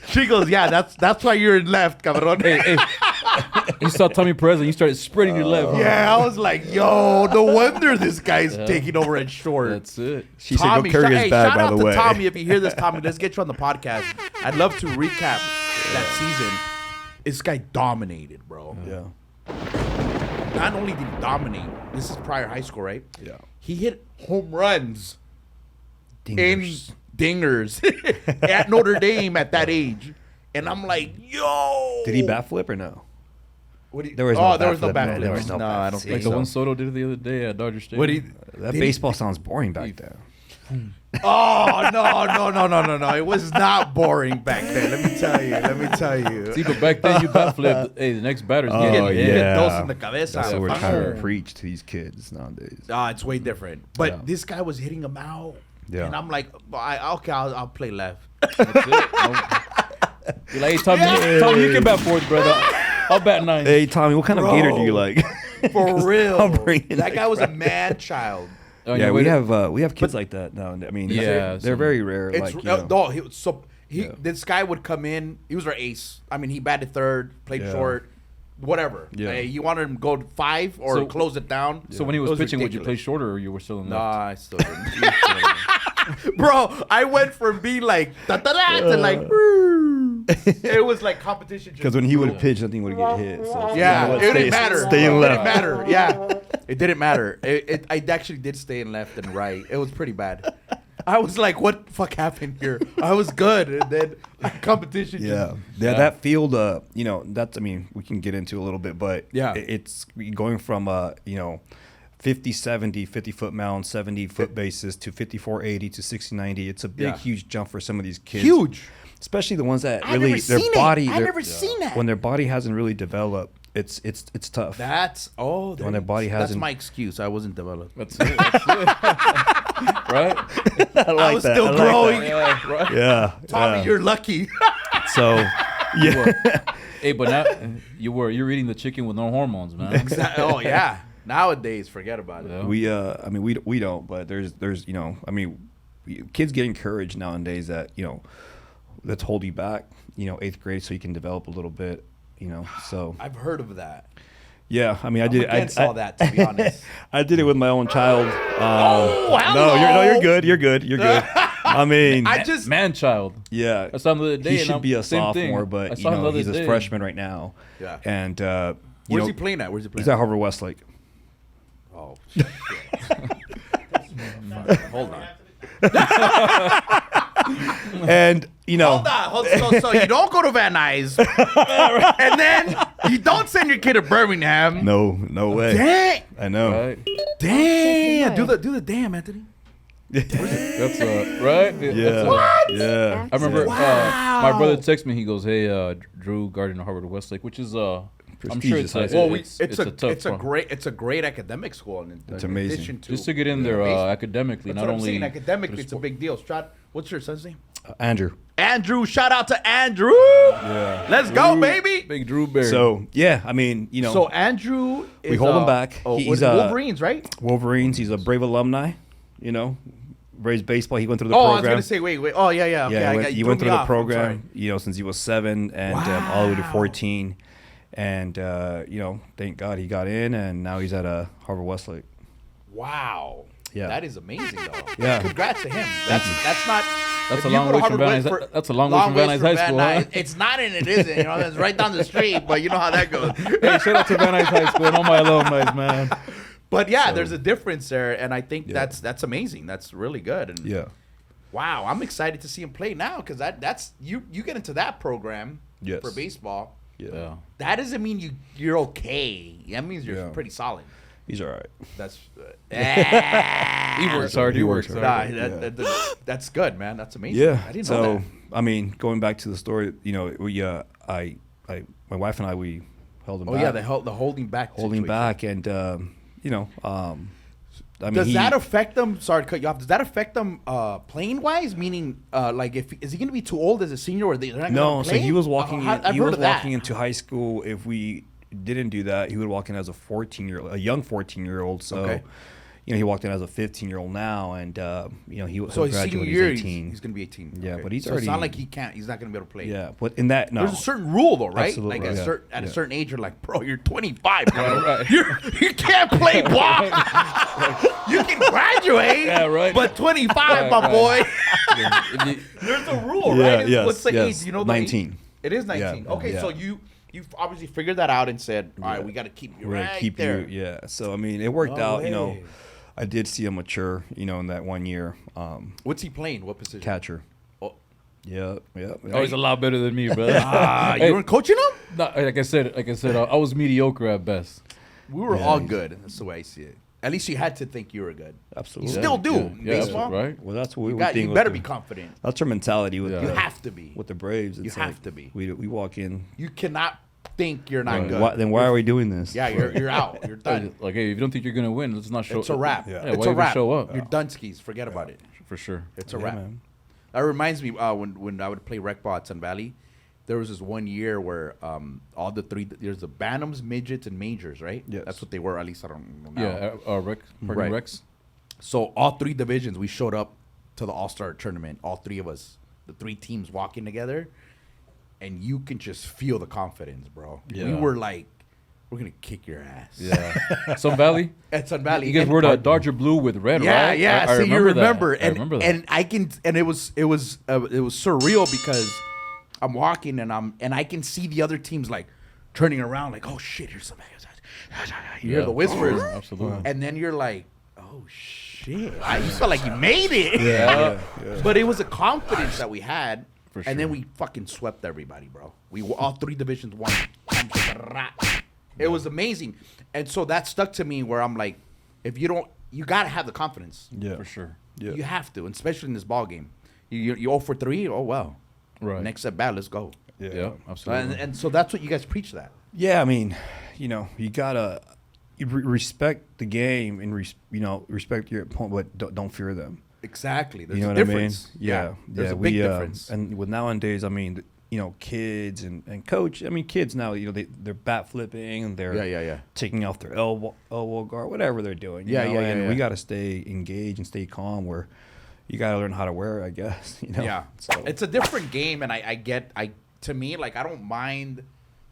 She goes, "Yeah, that's why you're in left, cabrón." Hey, you saw Tommy Perez and you started spreading your left. Yeah, I was like, "Yo, no wonder this guy's taking over at short." That's it. She said, go carry his bag, shout by out the to way. Tommy if you hear this, Tommy. Let's get you on the podcast. I'd love to recap that season. This guy dominated, bro. Yeah. Not only did he dominate, this is prior high school, right? Yeah. He hit home runs Dingers. in dingers at Notre Dame at that age. And I'm like, yo. Did he bat flip or no? What do you, There was no there bat was no flip. bat No, flip. there was no No, bat I don't flip. think Like the so. one Soto did the other day at Dodger Stadium. What do you, That did he- baseball sounds boring back then. Oh, no. It was not boring back then. Let me tell you. See, but back then you bat flipped. Hey, the next batter's Oh, getting You hit. get dos in the cabeza. That's what we're Fuck. trying to preach to these kids nowadays. It's way different. But Yeah. this guy was hitting him out. Yeah. And I'm like, I'll play left. That's it. You're like, hey, Tommy, you can bat fourth, brother. I'll bat ninth. Hey, Tommy, what kind of Bro. gator do you like? For real. I'll bring in That the guy was a mad child. Oh, yeah, yeah, we have kids like that now. I mean, Yeah, they're some- very rare. It's Like, you know. no, he was so This guy would come in. He was our ace. I mean, he batted third, played short, whatever. Yeah. You wanted him to go 5 or close it down. So when he was pitching, would you play ridiculous. shorter or you were still in Nah, left? I still didn't. Bro, I went from being like da-da-da to like it was like competition. Because when he would pitch, nothing would get hit. So Yeah, it didn't matter. Stay in It left. didn't matter. Yeah, it didn't matter. I actually did stay in left and right. It was pretty bad. I was like, "What the fuck happened here?" I was good, and then competition. Yeah. That field, that's, I mean, we can get into a little bit, but Yeah. it's going from, 50, 70, 50-foot mound, 70-foot bases to 54, 80 to 60, 90. It's a big, huge jump for some of these kids. Huge. Especially the ones that I've really, never their seen body, it. I've never seen that. when their body hasn't really developed, it's tough. That's When their body That's hasn't- my excuse. I wasn't developed. That's it. Right? I was still growing. Yeah, right. Yeah. Tommy, yeah. you're lucky. So, yeah. Hey, but now you're eating the chicken with no hormones, man. Exactly. Oh yeah. Nowadays, forget about it. Yeah. we don't, but there's kids get encouraged nowadays that, let's hold you back, 8th grade so you can develop a little bit, so. I've heard of that. Yeah, I mean, I I'm did. against all that, to be honest. I did it with my own child. Oh, hello. You're good. You're good. I mean, Man child. yeah, I saw him the other day. he and should be a same thing. sophomore, I but saw him the other he's a day. freshman right now. Yeah. And Where's he playing at? Where's he playing? he's at Harvard Westlake. Oh, shit. Hold on. And Hold on. So you don't go to Van Nuys, and then you don't send your kid to Birmingham. no way. Dang. I know. Right? Damn. Do the damn, Anthony. That's right. Yeah. What? Yeah. I remember Wow. my brother texted me. He goes, "Hey, Drew Garden of Harvard Westlake, which is I'm sure it's Prestigious a, high Well, it's a tough it's a great academic school. In It's in amazing. addition to just to get in there baseball. academically, That's not what I'm only saying. Academically, for it's the a big deal. What's your son's name? Andrew. Andrew. Shout out to Andrew. Yeah. Let's go, baby. Big Drew Bear. So yeah, I mean, So Andrew is we hold him back. Oh, He's Wolverines, right? Wolverines. He's a Brave alumni. Braves baseball. He went through the Oh, I program. was gonna say, wait. Oh, yeah. Okay, Yeah, he went through the program, I'm since he was 7 and all the way to Wow. 14. And, thank God he got in, and now he's at Harvard Westlake. Wow. Yeah. That is amazing, though. Yeah. Congrats to him. That's not. That's if a you long go to way from Harvard Van West Nuys. for- That's a long way from Van ways Nuys High Van School. Huh? Nuys. It's not and it isn't. It's right down the street, but you know how that goes. Hey, shout out to Van Nuys High School and all my alumni, man. But yeah, there's a difference there, and I think that's amazing. That's really good. And Yeah. wow, I'm excited to see him play now because that's you get into that program Yes. for baseball. Yeah. That doesn't mean you're okay. That means you're Yeah. pretty solid. He's all right. That's He works hard. He works hard. that's good, man. That's amazing. Yeah. I didn't know So, that. I mean, going back to the story, we, my wife and I, we held him Oh back. yeah, the holding back. holding situation. back, and I mean, Does that affect them? Sorry to cut you off. Does that affect them playing wise? Meaning, like, is he going to be too old as a senior, or they're not No, going to so play? he was walking. I've He heard was of that. walking into high school. If we didn't do that, he would walk in as a 14-year-old, a young 14-year-old. So, Okay. he walked in as a 15-year-old now, and he So his senior graduate. year, He's he's 18. going to be 18. Yeah, but he's so it's not already- like he can't. He's not going to be able to play. Yeah, but in that no, There's a certain rule though, right? Absolutely, Like at, yeah. at a Yeah. certain age, you're like, bro, you're 25, bro. Right. You can't play ball. You can graduate, Yeah, right. but 25, Right, my right. boy. If you- There's a rule, Yeah, right? yes, What's the yes. age? You know, the 19. age? It is 19. Yeah, Okay, yeah. so you obviously figured that out and said, all right, Yeah. we got to keep you we're right gonna keep there. you. Yeah, so I mean, it worked No out. way. I did see him mature. In that 1 year. What's he playing? What position? Catcher. Oh. Yeah. Oh, he's a lot better than me, brother. You Hey, were coaching him? no, like I said, I was mediocre at best. We were Yeah, all he's- good. That's the way I see it. At least you had to think you were good. Absolutely. You still do. Yeah, in yeah, baseball. right? Well, that's what we You, were got, thinking. you better with be the- confident. That's our mentality with Yeah. You the, have to be. with the Braves. You It's have like to be. We walk in. You cannot think you're not Right. good. Then why are we doing this? Yeah, you're out. You're done. Like, hey, if you don't think you're gonna win, let's not show. It's a wrap. Yeah. Yeah, It's why a even wrap. show up? You're done skis. Forget about it. For sure. It's a Yeah, wrap. man. That reminds me when I would play rec ball at Sun Valley, there was this 1 year where all the three there's the Bantams, midgets, and majors, right? Yes. That's what they were. At least I don't know. Now. Yeah, Rex, partner Right. Rex. So all three divisions, we showed up to the All-Star tournament. All three of us, the three teams walking together, and you can just feel the confidence, bro. We Yeah. were like, we're gonna kick your ass. Yeah. Sun Valley. At Sun Valley. You guys And- were the Dodger blue with red, yeah, right? yeah. I So you remember, that. I remember that. and I can, and it was surreal because I'm walking and I can see the other teams like turning around, like, oh shit, here's some. You hear Yeah. the whispers, Absolutely. and then you're like, oh shit, you felt like you made it. Yeah. But it was a confidence that we had, For and then sure. we fucking swept everybody, bro. We all three divisions won. It was amazing, and so that stuck to me. Where I'm like, if you don't, you gotta have the confidence. Yeah. For sure. Yeah. You have to, and especially in this ball game. You 0 for 3. Oh well. Right. Next at bat, let's go. Yeah. Yeah, absolutely. And so that's what you guys preach that. Yeah, I mean, you gotta respect the game and respect your opponent, but don't fear them. Exactly. There's You know a what difference. I mean? Yeah, There's a big difference. And with nowadays, I mean, kids and coach. I mean, kids now, they're bat flipping and they're Yeah. taking off their elbow guard, whatever they're doing. you Yeah, know? yeah, And yeah. we got to stay engaged and stay calm. Where you got to learn how to wear it, I guess. Yeah. So It's a different game, and to me, like, I don't mind.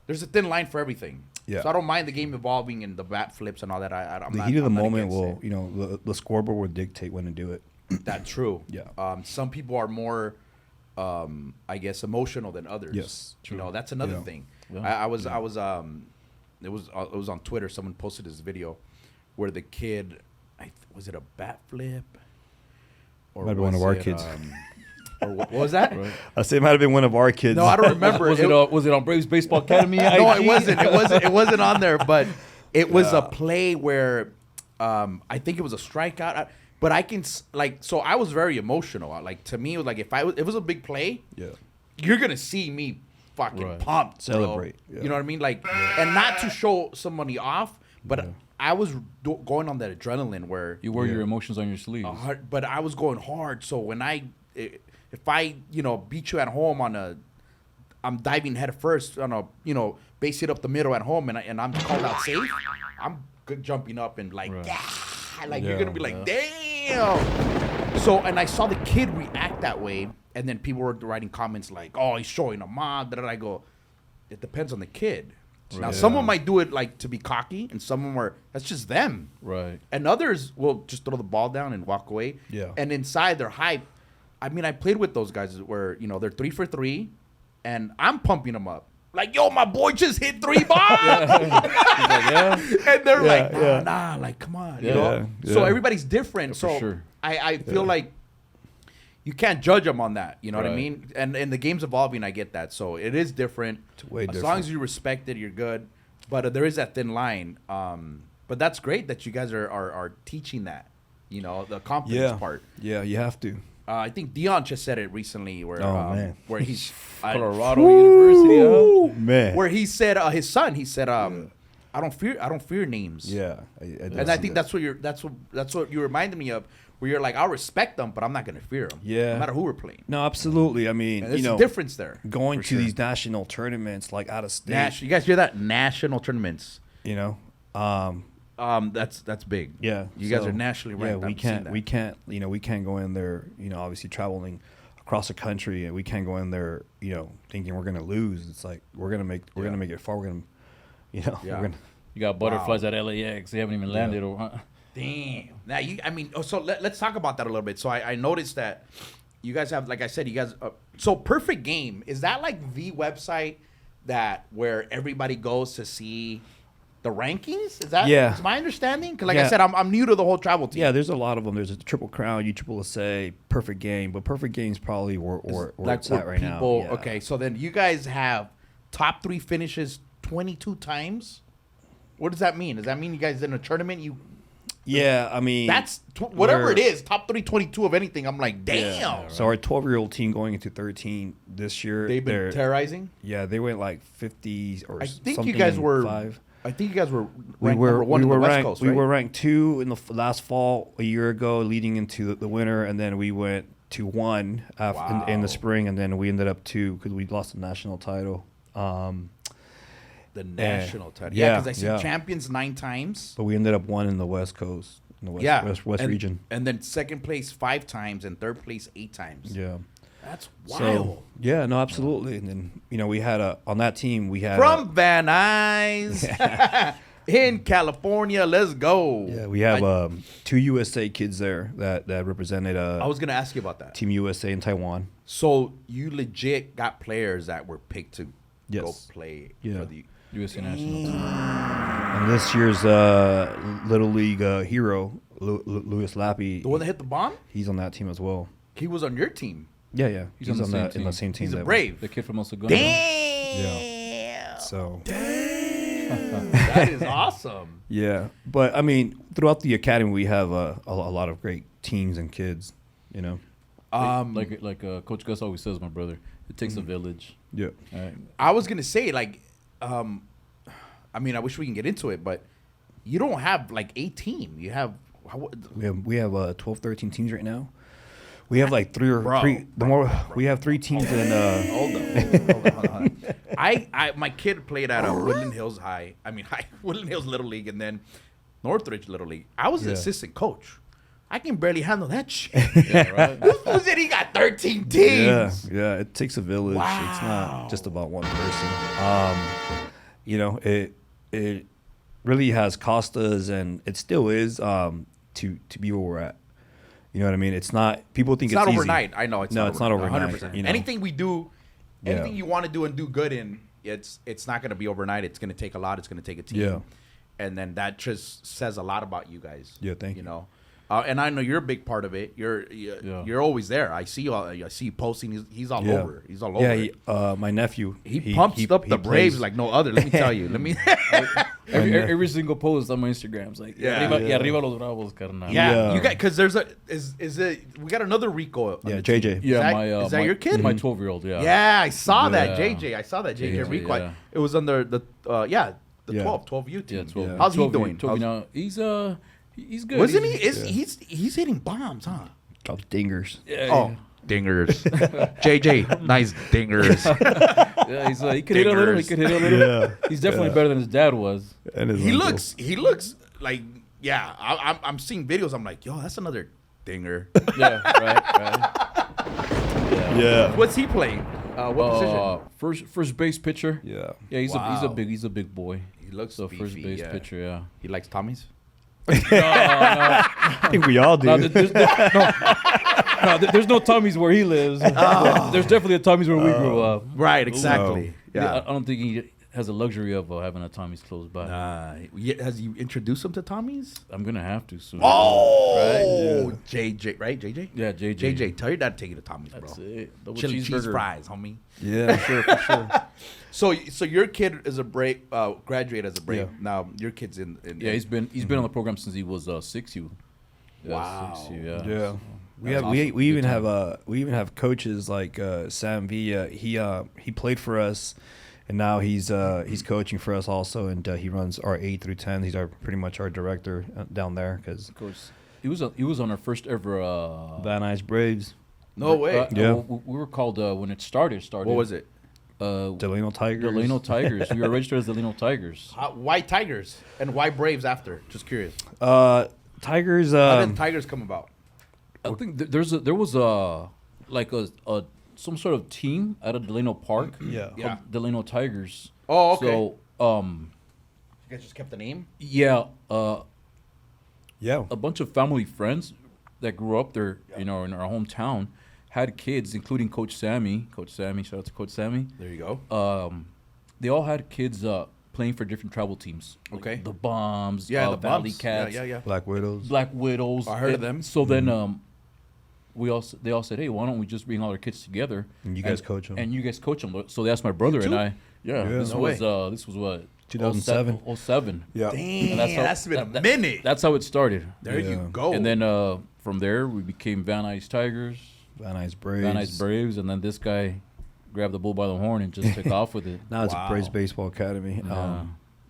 There's a thin line for everything. Yeah. So I don't mind the game evolving and the bat flips and all that. I'm the not, heat of the I'm not moment against will, it. the scoreboard will dictate when to do it. That's true. Yeah. Some people are more, I guess, emotional than others. Yes, You know, that's another Yeah. thing. Yeah. I was it was on Twitter. Someone posted this video where the kid, was it a bat flip? Or Might be one of our was it, kids. Or what was that? Right. I say it might have been one of our kids. No, I don't remember. Was it on Braves Baseball Academy? No, IG? it wasn't. It wasn't on there. But it was a play where I think it was a strikeout. But I can so I was very emotional. Like, to me, it was like if it was a big play, Yeah. you're gonna see me fucking Right. pumped, bro. Celebrate, yeah. You know what I mean? Like, and not to show somebody off, but I was going on that adrenaline where You wear your emotions on your sleeves. but I was going hard. So when if I beat you at home I'm diving head first on a base hit up the middle at home and I'm called out safe, I'm good jumping up and like, Right. yeah, like you're Yeah, gonna be like, damn. So and I saw the kid react that way, and then people were writing comments like, oh, he's showing a mom. I go, it depends on the kid. Now Right. someone might do it like to be cocky, and some of them that's just them. Right. And others will just throw the ball down and walk away. Yeah. And inside they're hyped. I mean, I played with those guys where, they're 3 for 3, and I'm pumping them up. Like, yo, my boy just hit 3 bombs. Yeah. And they're Yeah, like, yeah. nah, like, come on. You Yeah. know? So Yeah. everybody's different. For So sure. I feel like you can't judge them on that. You know what I Right. mean? And the game's evolving. I get that. So it is different. It's way As long different. as you respect it, you're good. But there is that thin line. But that's great that you guys are teaching that. The confidence part. Yeah, you have to. I think Dion just said it recently, where Oh, man. where he's Colorado University, huh? Man. where he said his son. He said, I don't fear names. Yeah. And I think that's what you reminded me of, where you're like, I'll respect them, but I'm not gonna fear them. Yeah. No matter who we're playing. No, absolutely. I mean, And there's a difference there. going for to sure. these national tournaments, like out of state, You guys hear that? National tournaments. That's big. Yeah, You guys so, are nationally ranked. Yeah, I've seen that. we can't go in there. Obviously traveling across the country, and we can't go in there. Thinking we're gonna lose. It's like we're gonna make it far. We're gonna, Yeah. we're gonna. You got butterflies at LAX. They haven't even landed. Damn. Now so let's talk about that a little bit. So I noticed that you guys have, like I said, you guys. So Perfect Game, is that like the website where everybody goes to see the rankings? Is that Yeah. is my understanding? Because like I Yeah. said, I'm new to the whole travel team. Yeah, there's a lot of them. There's a Triple Crown, USSSA, Perfect Game, but Perfect Game's probably where it's at right now. Yeah. Okay, so then you guys have top 3 finishes 22 times. What does that mean? Does that mean you guys in a tournament? Yeah, I mean That's whatever we're- it is. Top 3, 22 of anything. I'm like, damn. So our 12-year-old team going into 13 this year, They've been they're- terrorizing. Yeah, they went like 50 or I think something you guys in were. 5. I think you guys were We ranked were number 1 we in were the West ranked Coast, we right? were ranked 2 in the last fall a year ago, leading into the winter, and then we went to 1 in Wow. the spring, and then we ended up 2 because we lost the national title. The national title. Yeah, yeah, because I see yeah. champions 9 times. But we ended up 1 in the West Coast, in the West, Yeah, West and, region. and then second place 5 times and third place 8 times. Yeah. That's wild. So yeah, no, absolutely. And then we had on that team we had From Van Nuys in California. Let's go. we have 2 USA kids there that represented I was gonna ask you about that. Team USA in Taiwan. So you legit got players that were picked to Yes. go play Yeah. for the. USA national team. And this year's Little League hero, Louis Lappy, The one that hit the bomb? he's on that team as well. He was on your team. Yeah. He's on the same in team. the same team. He's a that Brave. The kid from El Segundo. Damn. So That is awesome. yeah, but I mean, throughout the academy, we have a lot of great teams and kids. Like Coach Gus always says, my brother, it takes a village. Yeah. All right. I was gonna say I mean, I wish we can get into it, but you don't have like a team. You have. We have 12, 13 teams right now. We have like three. We have 3 teams in. Hold on. My kid played at Woodland Hills High. I mean, Woodland Hills Little League, and then Northridge Little League. I was the assistant coach. I can barely handle that shit. Yeah, right. Who said he got 13 teams? Yeah, it takes a village. Wow. It's not just about one person. It really has cost us, and it still is to be where we're at. You know what I mean? It's not. People think It's not easy. overnight. I know it's No, not it's not overnight, 100%. you know. Anything we do, Yeah. anything you want to do and do good in, it's not going to be overnight. It's going to take a lot. It's going to take a team. Yeah. And then that just says a lot about you guys. Yeah, thank you. You know, and I know you're a big part of it. You're always there. I see you posting. He's all over. He's all over. Yeah, my nephew. He pumps up the Braves plays- like no other. Let me tell you. Every single post on my Instagram's like, Yeah. arriba los Bravos, carnal. Yeah, Yeah. you got because there's we got another Rico. on Yeah, the team. JJ. Yeah, Is that your kid? My 12-year-old, yeah. Yeah, I saw that Yeah. JJ. I saw that JJ JJ, Rico. yeah. It was under the Yeah. 12U team. Yeah, 12. How's he 12 doing? 12 now. He's good. Wasn't he? He's- He's hitting bombs, huh? Drops dingers. Yeah, Oh, Dingers. JJ, nice dingers. yeah, he could hit a little. He could hit a little. Yeah. He's definitely better than his dad was. And his he uncle. looks like I'm seeing videos. I'm like, yo, that's another dinger. Yeah, right. Yeah. What's he playing? What position? First base pitcher. Yeah. Yeah, he's Wow. a big boy. He looks So beefy, first base yeah. pitcher, yeah. He likes Tommies. I think we all do. No, there's no Tommy's where he lives. There's definitely a Tommy's where we grew up. Right, exactly. I don't think he has the luxury of having a Tommy's close by. Has you introduced him to Tommies? I'm gonna have to soon. Oh, JJ, right? JJ? Yeah, JJ. JJ, tell your dad to take you to Tommy's, bro. That's it. Double Chili cheese cheeseburger. fries, homie. Yeah, sure, for sure. So your kid is a Brave, graduate as a Brave. Yeah. Now your kid's in. Yeah, he's been on the program since he was 6U. Yeah, Wow. 6U, yeah. Yeah. We That's have awesome. we even have coaches like Sam Villa. He played for us, and now he's coaching for us also, and he runs our 8 through 10. He's pretty much our director down there because Of course. He was on our first ever. Van Nuys Braves, No way. Yeah. We were called when it started. What was it? Delano Tigers. Delano Tigers. We were registered as Delano Tigers. Why Tigers and why Braves after? Just curious. Tigers. How did Tigers come about? I think there was some sort of team out of Delano Park. Yeah. called Yeah. Delano Tigers. Oh, okay. So You guys just kept the name. yeah, Yeah. a bunch of family friends that grew up there, in our hometown, had kids, including Coach Sammy. Coach Sammy, shout out to Coach Sammy. There you go. They all had kids playing for different travel teams. Like Okay. the Bombs, Yeah, the Valley Bumps. Cats, Yeah. Black Widows. Black Widows. I heard of them. So then they all said, hey, why don't we just bring all our kids together And you guys coach 'em. And you guys coach them. So they asked my brother and I. Yeah, Yeah. this No was way. this was what 2007. 07. Yeah. Damn, And that's been a minute. That's how it started. There Yeah. you go. And then from there we became Van Nuys Tigers, Van Nuys Braves. Van Nuys Braves, and then this guy grabbed the bull by the horn and just took off with it. Now it's Wow. a Braves Baseball Academy. Yeah.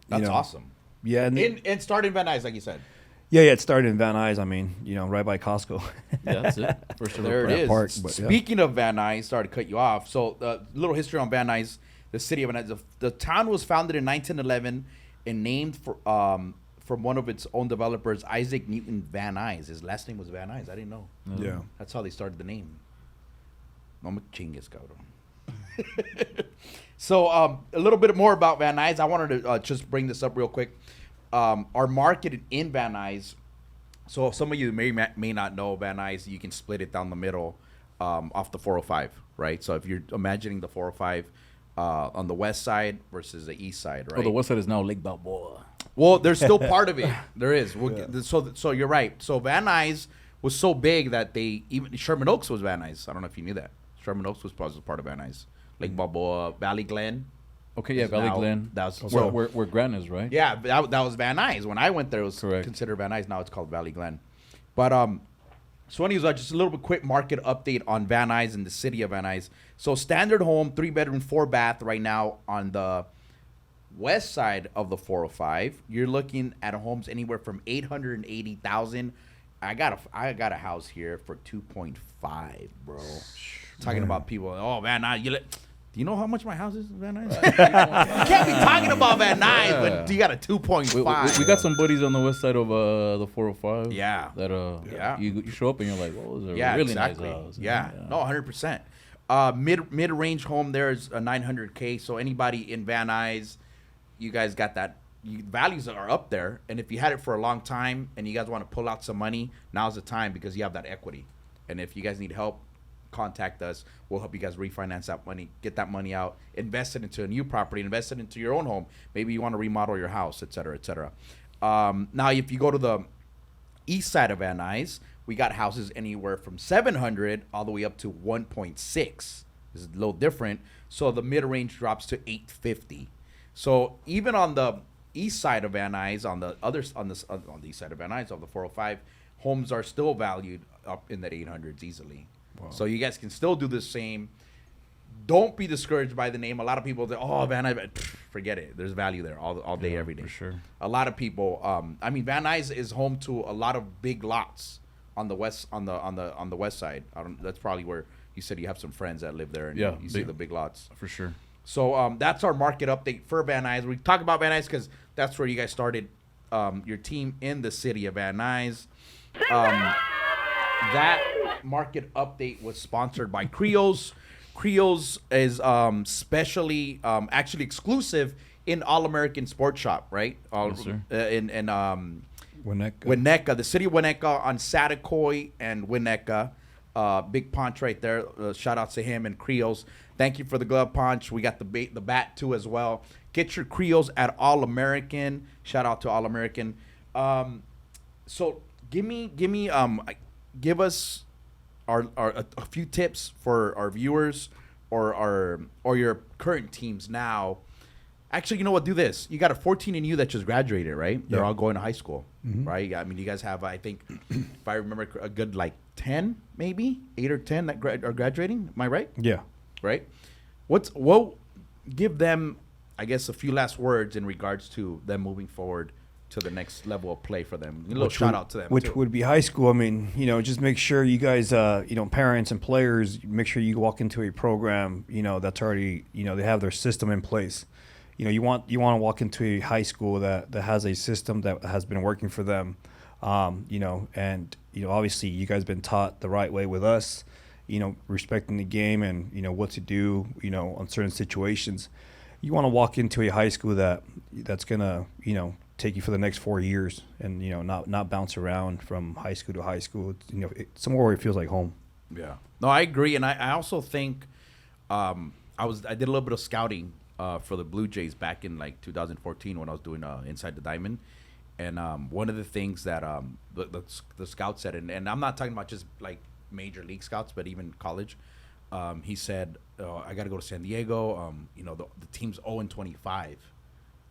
that's you know, awesome. Yeah. And starting Van Nuys, like you said. Yeah, it started in Van Nuys. I mean, right by Costco. Yeah, that's it. First ever There it prep. is. Park, but yeah. Speaking of Van Nuys, sorry to cut you off. So, little history on Van Nuys, the city of Van Nuys. The town was founded in 1911 and named from one of its own developers, Isaac Newton Van Nuys. His last name was Van Nuys. I didn't know. Yeah. That's how they started the name. No me chingues, cabrón. So a little bit more about Van Nuys. I wanted to just bring this up real quick. Our market in Van Nuys. So some of you may not know Van Nuys. You can split it down the middle off the 405, right? So if you're imagining the 405 on the west side versus the east side, right? Oh, the west side is now Lake Balboa. Well, there's still part of it. There is. So you're right. So Van Nuys was so big that even Sherman Oaks was Van Nuys. I don't know if you knew that. Sherman Oaks was part of Van Nuys. Lake Balboa, Valley Glen. Okay, yeah, Valley Glen. That's where Grant is, right? Yeah, that was Van Nuys. When I went there, it was considered Van Nuys. Now it's called Valley Glen. But so anyways, just a little bit quick market update on Van Nuys and the city of Van Nuys. So standard home, 3-bedroom, 4-bath right now on the west side of the 405. You're looking at homes anywhere from $880,000. I got a house here for 2.5, bro. Talking about people, oh Van Nuys, do you know how much my house is, Van Nuys? You can't be talking about Van Nuys, but you got a 2.5. We got some buddies on the west side of the 405. Yeah. That you show up and you're like, oh, this is a really nice house. Yeah. No, 100%. Mid-range home there is a $900K. So anybody in Van Nuys, you guys got that. Values are up there, and if you had it for a long time and you guys want to pull out some money, now's the time because you have that equity. And if you guys need help, contact us. We'll help you guys refinance that money, get that money out, invest it into a new property, invest it into your own home. Maybe you want to remodel your house, et cetera, et cetera. Now, if you go to the east side of Van Nuys, we got houses anywhere from 700 all the way up to 1.6. This is a little different. So the mid-range drops to 850. So even on the east side of Van Nuys, on the east side of Van Nuys, of the 405, homes are still valued up in the 800s easily. Wow. So you guys can still do the same. Don't be discouraged by the name. A lot of people say, "Oh, Van Nuys," forget it. There's value there all day, every day. For sure. A lot of people. Van Nuys is home to a lot of big lots on the west on the west side. That's probably where you said you have some friends that live there, and you see the big lots for sure. So that's our market update for Van Nuys. We talk about Van Nuys because that's where you guys started your team in the city of Van Nuys. That market update was sponsored by Creoles. Creoles is specially, actually exclusive in All-American Sports Shop, right? Yes, sir. In Winnetka. The city of Winnetka on Satakoy and Winnetka. Big Punch right there. Shout out to him and Creoles. Thank you for the glove punch. We got the bat too as well. Get your Creoles at All-American. Shout out to All-American. So give us a few tips for our viewers or your current teams now. Actually, you know what? Do this. You got a 14 in you that just graduated, right? They're all going to high school, right? I mean, you guys have, I think, if I remember, a good 10, maybe 8 or 10 that are graduating. Am I right? Yeah. Right. Give them, I guess, a few last words in regards to them moving forward to the next level of play for them. A little shout out to them. Which would be high school. I mean, just make sure you guys, parents and players, make sure you walk into a program, that's already, they have their system in place. You want to walk into a high school that has a system that has been working for them, and obviously you guys been taught the right way with us, respecting the game and what to do, on certain situations. You want to walk into a high school that's gonna take you for the next 4 years, and not bounce around from high school to high school. It's somewhere where it feels like home. Yeah. No, I agree, and I also think I did a little bit of scouting for the Blue Jays back in 2014 when I was doing Inside the Diamond, and one of the things that the scout said, and I'm not talking about just major league scouts, but even college. He said, I got to go to San Diego. The team's 0-25.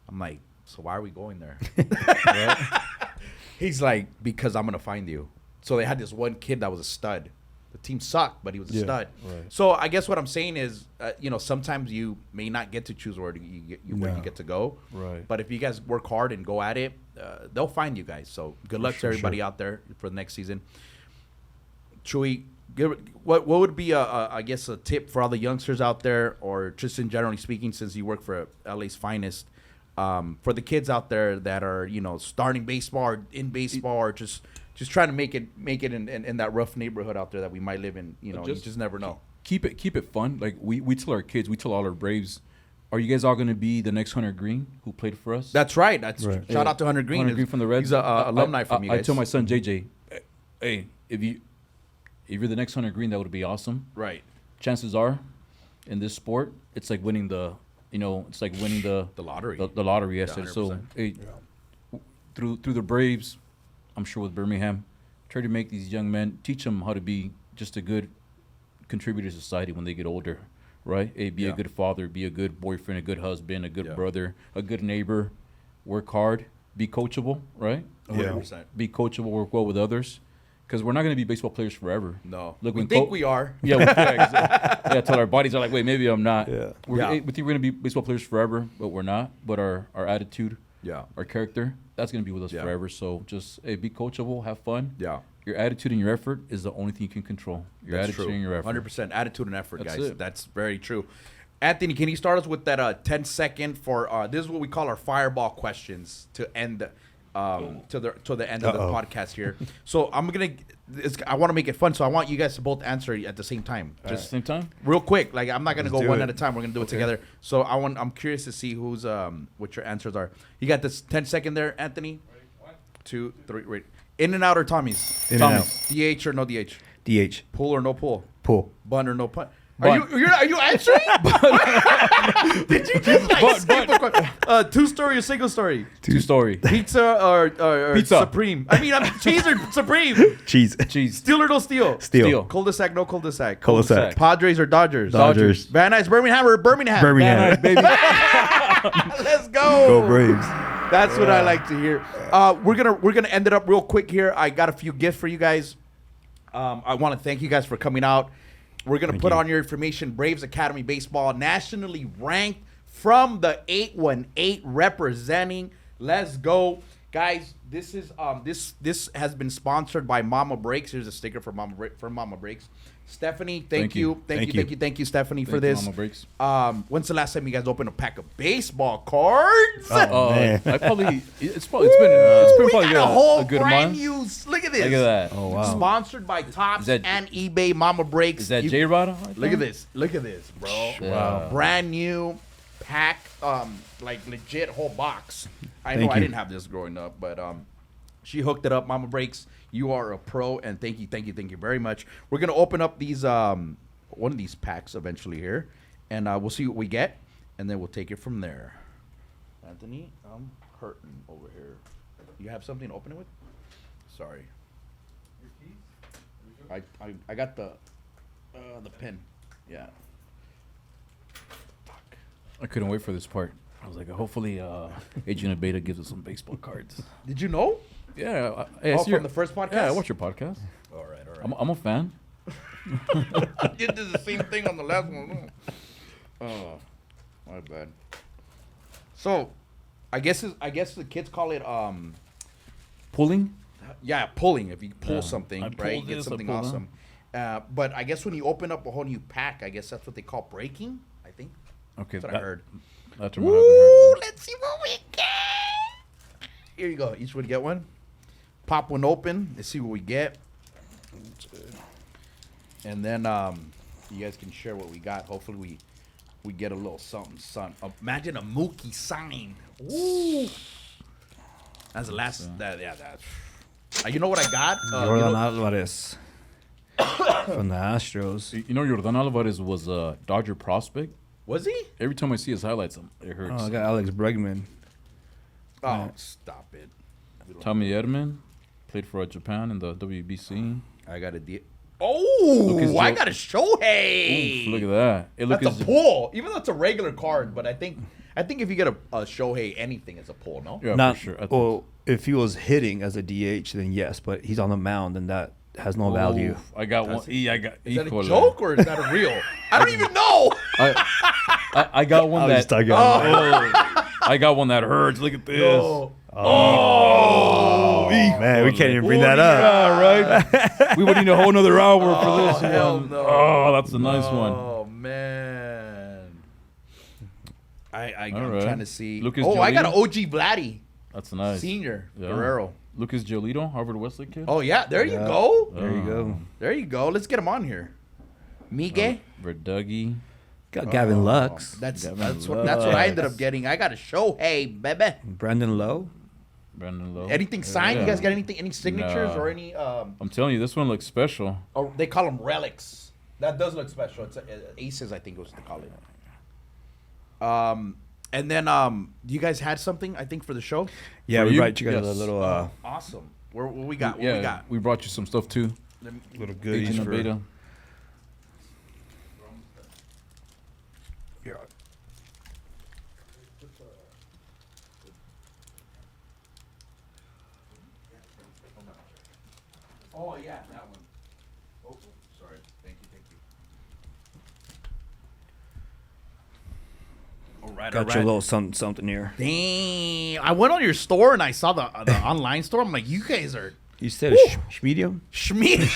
I'm like, so why are we going there? Right? He's like, because I'm going to find you. So they had this one kid that was a stud. The team sucked, but he was a stud. Right. So I guess what I'm saying is, sometimes you may not get to choose where you get to go. Right. But if you guys work hard and go at it, they'll find you guys. So good luck to everybody out there for the next season. Chuy, what would be a tip for all the youngsters out there, or just in generally speaking, since you work for LA's finest, for the kids out there that are starting baseball or in baseball or just trying to make it in that rough neighborhood out there that we might live in, you just never know. keep it fun. Like we tell our kids, we tell all our Braves, are you guys all going to be the next Hunter Green who played for us? That's right. That's Right. shout out to Hunter Green. Hunter Green from the Reds. He's a alumni from you I guys. tell my son JJ, hey, if you're the next Hunter Green, that would be awesome. right. Chances are, in this sport, it's like winning the lottery. The lottery, yes. Yeah, sir. So 100%. hey, through the Braves, I'm sure with Birmingham, try to make these young men, teach them how to be just a good contributor to society when they get older, right? Hey, be a good father, be a good boyfriend, a good husband, a good brother, a good neighbor. Work hard, be coachable, right? 100%. Be coachable, work well with others, because we're not going to be baseball players forever. No. Look, we when think we are. Yeah, till our bodies are like, wait, maybe I'm not. Yeah. We Yeah. think we're going to be baseball players forever, but we're not. But our attitude, Yeah. our character, that's going to be with us Yeah. forever. So just be coachable, have fun. Yeah. Your attitude and your effort is the only thing you can control. Your That's attitude true. and your effort. 100% attitude and effort, That's guys. it. That's very true. Anthony, can you start us with that 10-second for this is what we call our fireball questions to end to the end of the podcast here. So I'm gonna I want to make it fun, so I want you guys to both answer at the same time. Just at the same time? Real quick, like I'm not gonna Let's go do one it. at a time. We're gonna do it together. So I'm curious to see who's what your answers are. You got this 10-second there, Anthony. 2, 3, wait. In and out or Tommy's? In and out. DH or no DH? DH. Pull or no pull? Pull. Bun or no pun? Bun. Are you answering? Did you just like skip a question? 2-story or single story? Two-story. Pizza or Pizza. Supreme? I mean, cheese or Supreme? Cheese. Cheese. Steal or no steal? Steel. Cul-de-sac, no cul-de-sac. Cul-de-sac. Padres or Dodgers? Dodgers. Van Nuys, Birmingham or Birmingham? Birmingham. Baby. Let's go. Go Braves. That's what I like to hear. We're gonna end it up real quick here. I got a few gifts for you guys. I want to thank you guys for coming out. We're gonna put on your information. Braves Academy Baseball, nationally ranked from the 818, representing. Let's go, guys. This is this has been sponsored by Mama Breaks. Here's a sticker for Mama Breaks. Stephanie, thank you, Thank you. Stephanie, for Thank you, this. Mama Breaks. When's the last time you guys opened a pack of baseball cards? Oh, man. I probably it's been We probably got a whole a good brand month. new. Look at this. Look at that. Oh, wow. Sponsored by Tops Is that- and eBay. Mama Breaks. Is that You- J-Rod? Look at this. Look at this, bro. Wow. Brand new pack, like legit whole box. I know Thank I you. didn't have this growing up, but she hooked it up. Mama Breaks, you are a pro, and thank you very much. We're gonna open up these one of these packs eventually here, and we'll see what we get, and then we'll take it from there. Anthony, I'm hurting over here. You have something to open it with? Sorry. I got the pen. Yeah. I couldn't wait for this part. I was like, hopefully, Agent Ubeda gives us some baseball cards. Did you know? Yeah. From the first podcast? Yeah, I watch your podcast. All right. I'm a fan. You did the same thing on the last one. Oh, my bad. So, I guess the kids call it Pulling? yeah, pulling. If you pull Yeah. something, I right, pulled you get this, I something pulled that. awesome. But I guess when you open up a whole new pack, I guess that's what they call breaking. I think Okay. that's what I heard. That term I haven't Woo! heard. Let's see what we get. Here you go. Each one get one. Pop one open. Let's see what we get. And then you guys can share what we got. Hopefully we get a little something. Imagine a Mookie sign. Ooh. That's the last. That's. You know what I got? Jordan Alvarez from the Astros. You know, Jordan Alvarez was a Dodger prospect. Was he? Every time I see his highlights, it hurts. Oh, I got Alex Bregman. Oh, stop it. Tommy Edman played for Japan in the WBC. I got a deal. Lucas Oh, I Jo- got a Shohei. Oof, look at that. Hey, look That's a pull. Even though it's a regular card, but I think if you get a Shohei anything, it's a pull, no? Yeah, Not for sure. I think- well. If he was hitting as a DH, then yes. But he's on the mound, and that has no value. Oof, I got one. I got. Is that a Híjole. joke or is that a real? I don't even know. I got one I was that. talking about I got one that hurts. Look at this. Oh, man, we can't even bring that up. Yeah, right. We would need a whole nother hour for this hell one. no. Oh, that's a nice one. Oh man. I'm All right. trying to see. Lucas I got an Giolito. OG Vladdy, That's nice. senior Yeah. Guerrero. Lucas Giolito, Harvard Westlake kid. Oh yeah, there you Yeah. go. There you go. There you go. Let's get him on here. Miguel. Verduggy. Got Gavin Lux, That's Gavin that's what I ended up getting. I got a show. Hey, baby. Brandon Lowe. Brandon Lowe. Anything signed? Yeah. You guys got anything? Any signatures Nah. or any? I'm telling you, this one looks special. Oh, they call them relics. That does look special. It's aces, I think, was what they call it. And then you guys had something I think for the show. Yeah, For we you? brought you guys a Yes. little Awesome. What we got? What yeah, we got? we brought you some stuff too. little goodies Agent for. Ubeda. Yeah. Oh yeah, that one. Oh, sorry. Thank you. All right, Got you a little something here. Damn! I went on your store and I saw the online store. I'm like, you guys are You said a medium? Schmeed.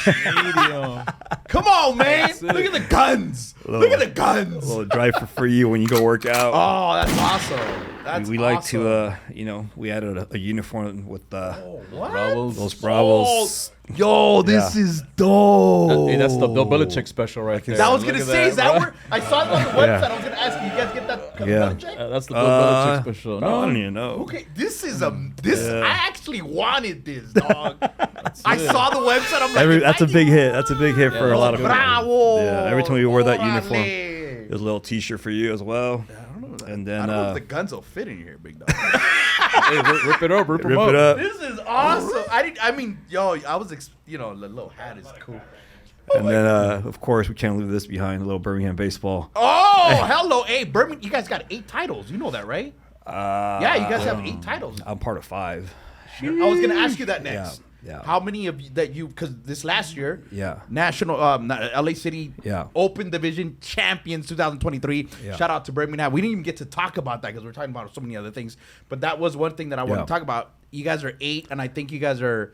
Come on, man! That's it. Look at the guns. Look at the guns. A little drive for free when you go work out. Oh, that's awesome. That's we like awesome. to, we added a uniform with Oh, what? Bravos. those Bravos. Yo, this Yeah. is dope. Hey, that's the Bill Belichick special right there. That I was Look gonna at say, is that bro. where I saw it on the website? Yeah. I was gonna ask you guys get that Yeah. check? That's the Bill Belichick special. I No, don't even know. Okay, this is this. Yeah. I actually wanted this, dog. I saw the website. I'm like, That's a big hit. That's a big hit for a lot of people. Bravo. Yeah, every time we wore that Órale. uniform, there's a little T-shirt for you as well. I don't know. And I then don't know if the guns will fit in here, big dog. hey, rip it up, rip 'em rip up. it up. This is awesome. I mean, yo, I was, the little hat is cool. And then, of course, we can't leave this behind. A little Birmingham baseball. Oh, hello, hey, Birmingham. You guys got 8 titles. You know that, right? Yeah, you guys have 8 titles. I'm part of 5. I was gonna ask you that next. Yeah. How many of you that you? Because this last year, Yeah. national, LA City, Yeah. Open Division champions 2023. Yeah. Shout out to Birmingham. We didn't even get to talk about that because we're talking about so many other things. But that was one thing that I wanted Yeah. to talk about. You guys are 8, and I think you guys are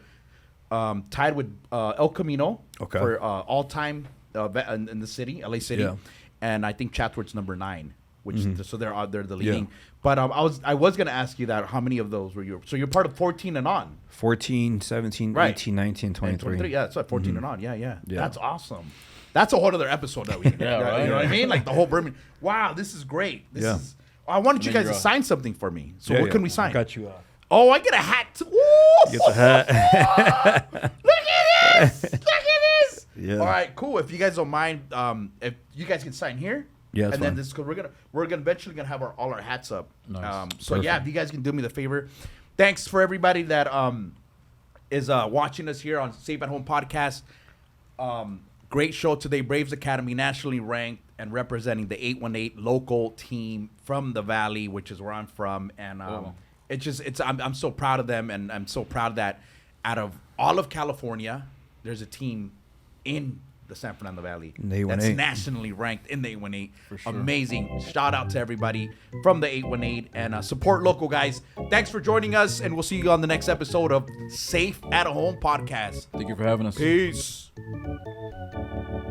tied with El Camino Okay. for all-time in the city, LA City, Yeah. and I think Chatsworth's number 9. Which so they're the Yeah. leading. But I was gonna ask you that how many of those were you? So you're part of 14 and on. 14, 17, Right. 18, 19, 23. Yeah, that's what 14 and on. Yeah, yeah, Yeah. That's awesome. That's a whole other episode that we can. Yeah, right. You know what I mean? Like the whole Birmingham. Wow, this is great. This Yeah. is. I wanted you then guys to you're sign something for me. So Yeah, what yeah. can we sign? Got you. Oh, I get a hat too. Ooh, Get the hat. Look at this! Look at this! Yeah. All right, cool. If you guys don't mind, if you guys can sign here. Yeah, that's and then fine. this, cause we're gonna eventually gonna have all our hats up. Nice. So yeah, if you guys can do me the favor, thanks for everybody that is watching us here on Safe at Home Podcast. Great show today. Braves Academy, nationally ranked and representing the 818 local team from the Valley, which is where I'm from, and I'm so proud of them, and I'm so proud that out of all of California, there's a team in the San Fernando Valley In the that's 818. nationally ranked in the 818. For sure. Amazing. Shout out to everybody from the 818 and support local guys. Thanks for joining us, and we'll see you on the next episode of Safe at Home Podcast. Thank you for having us. Peace.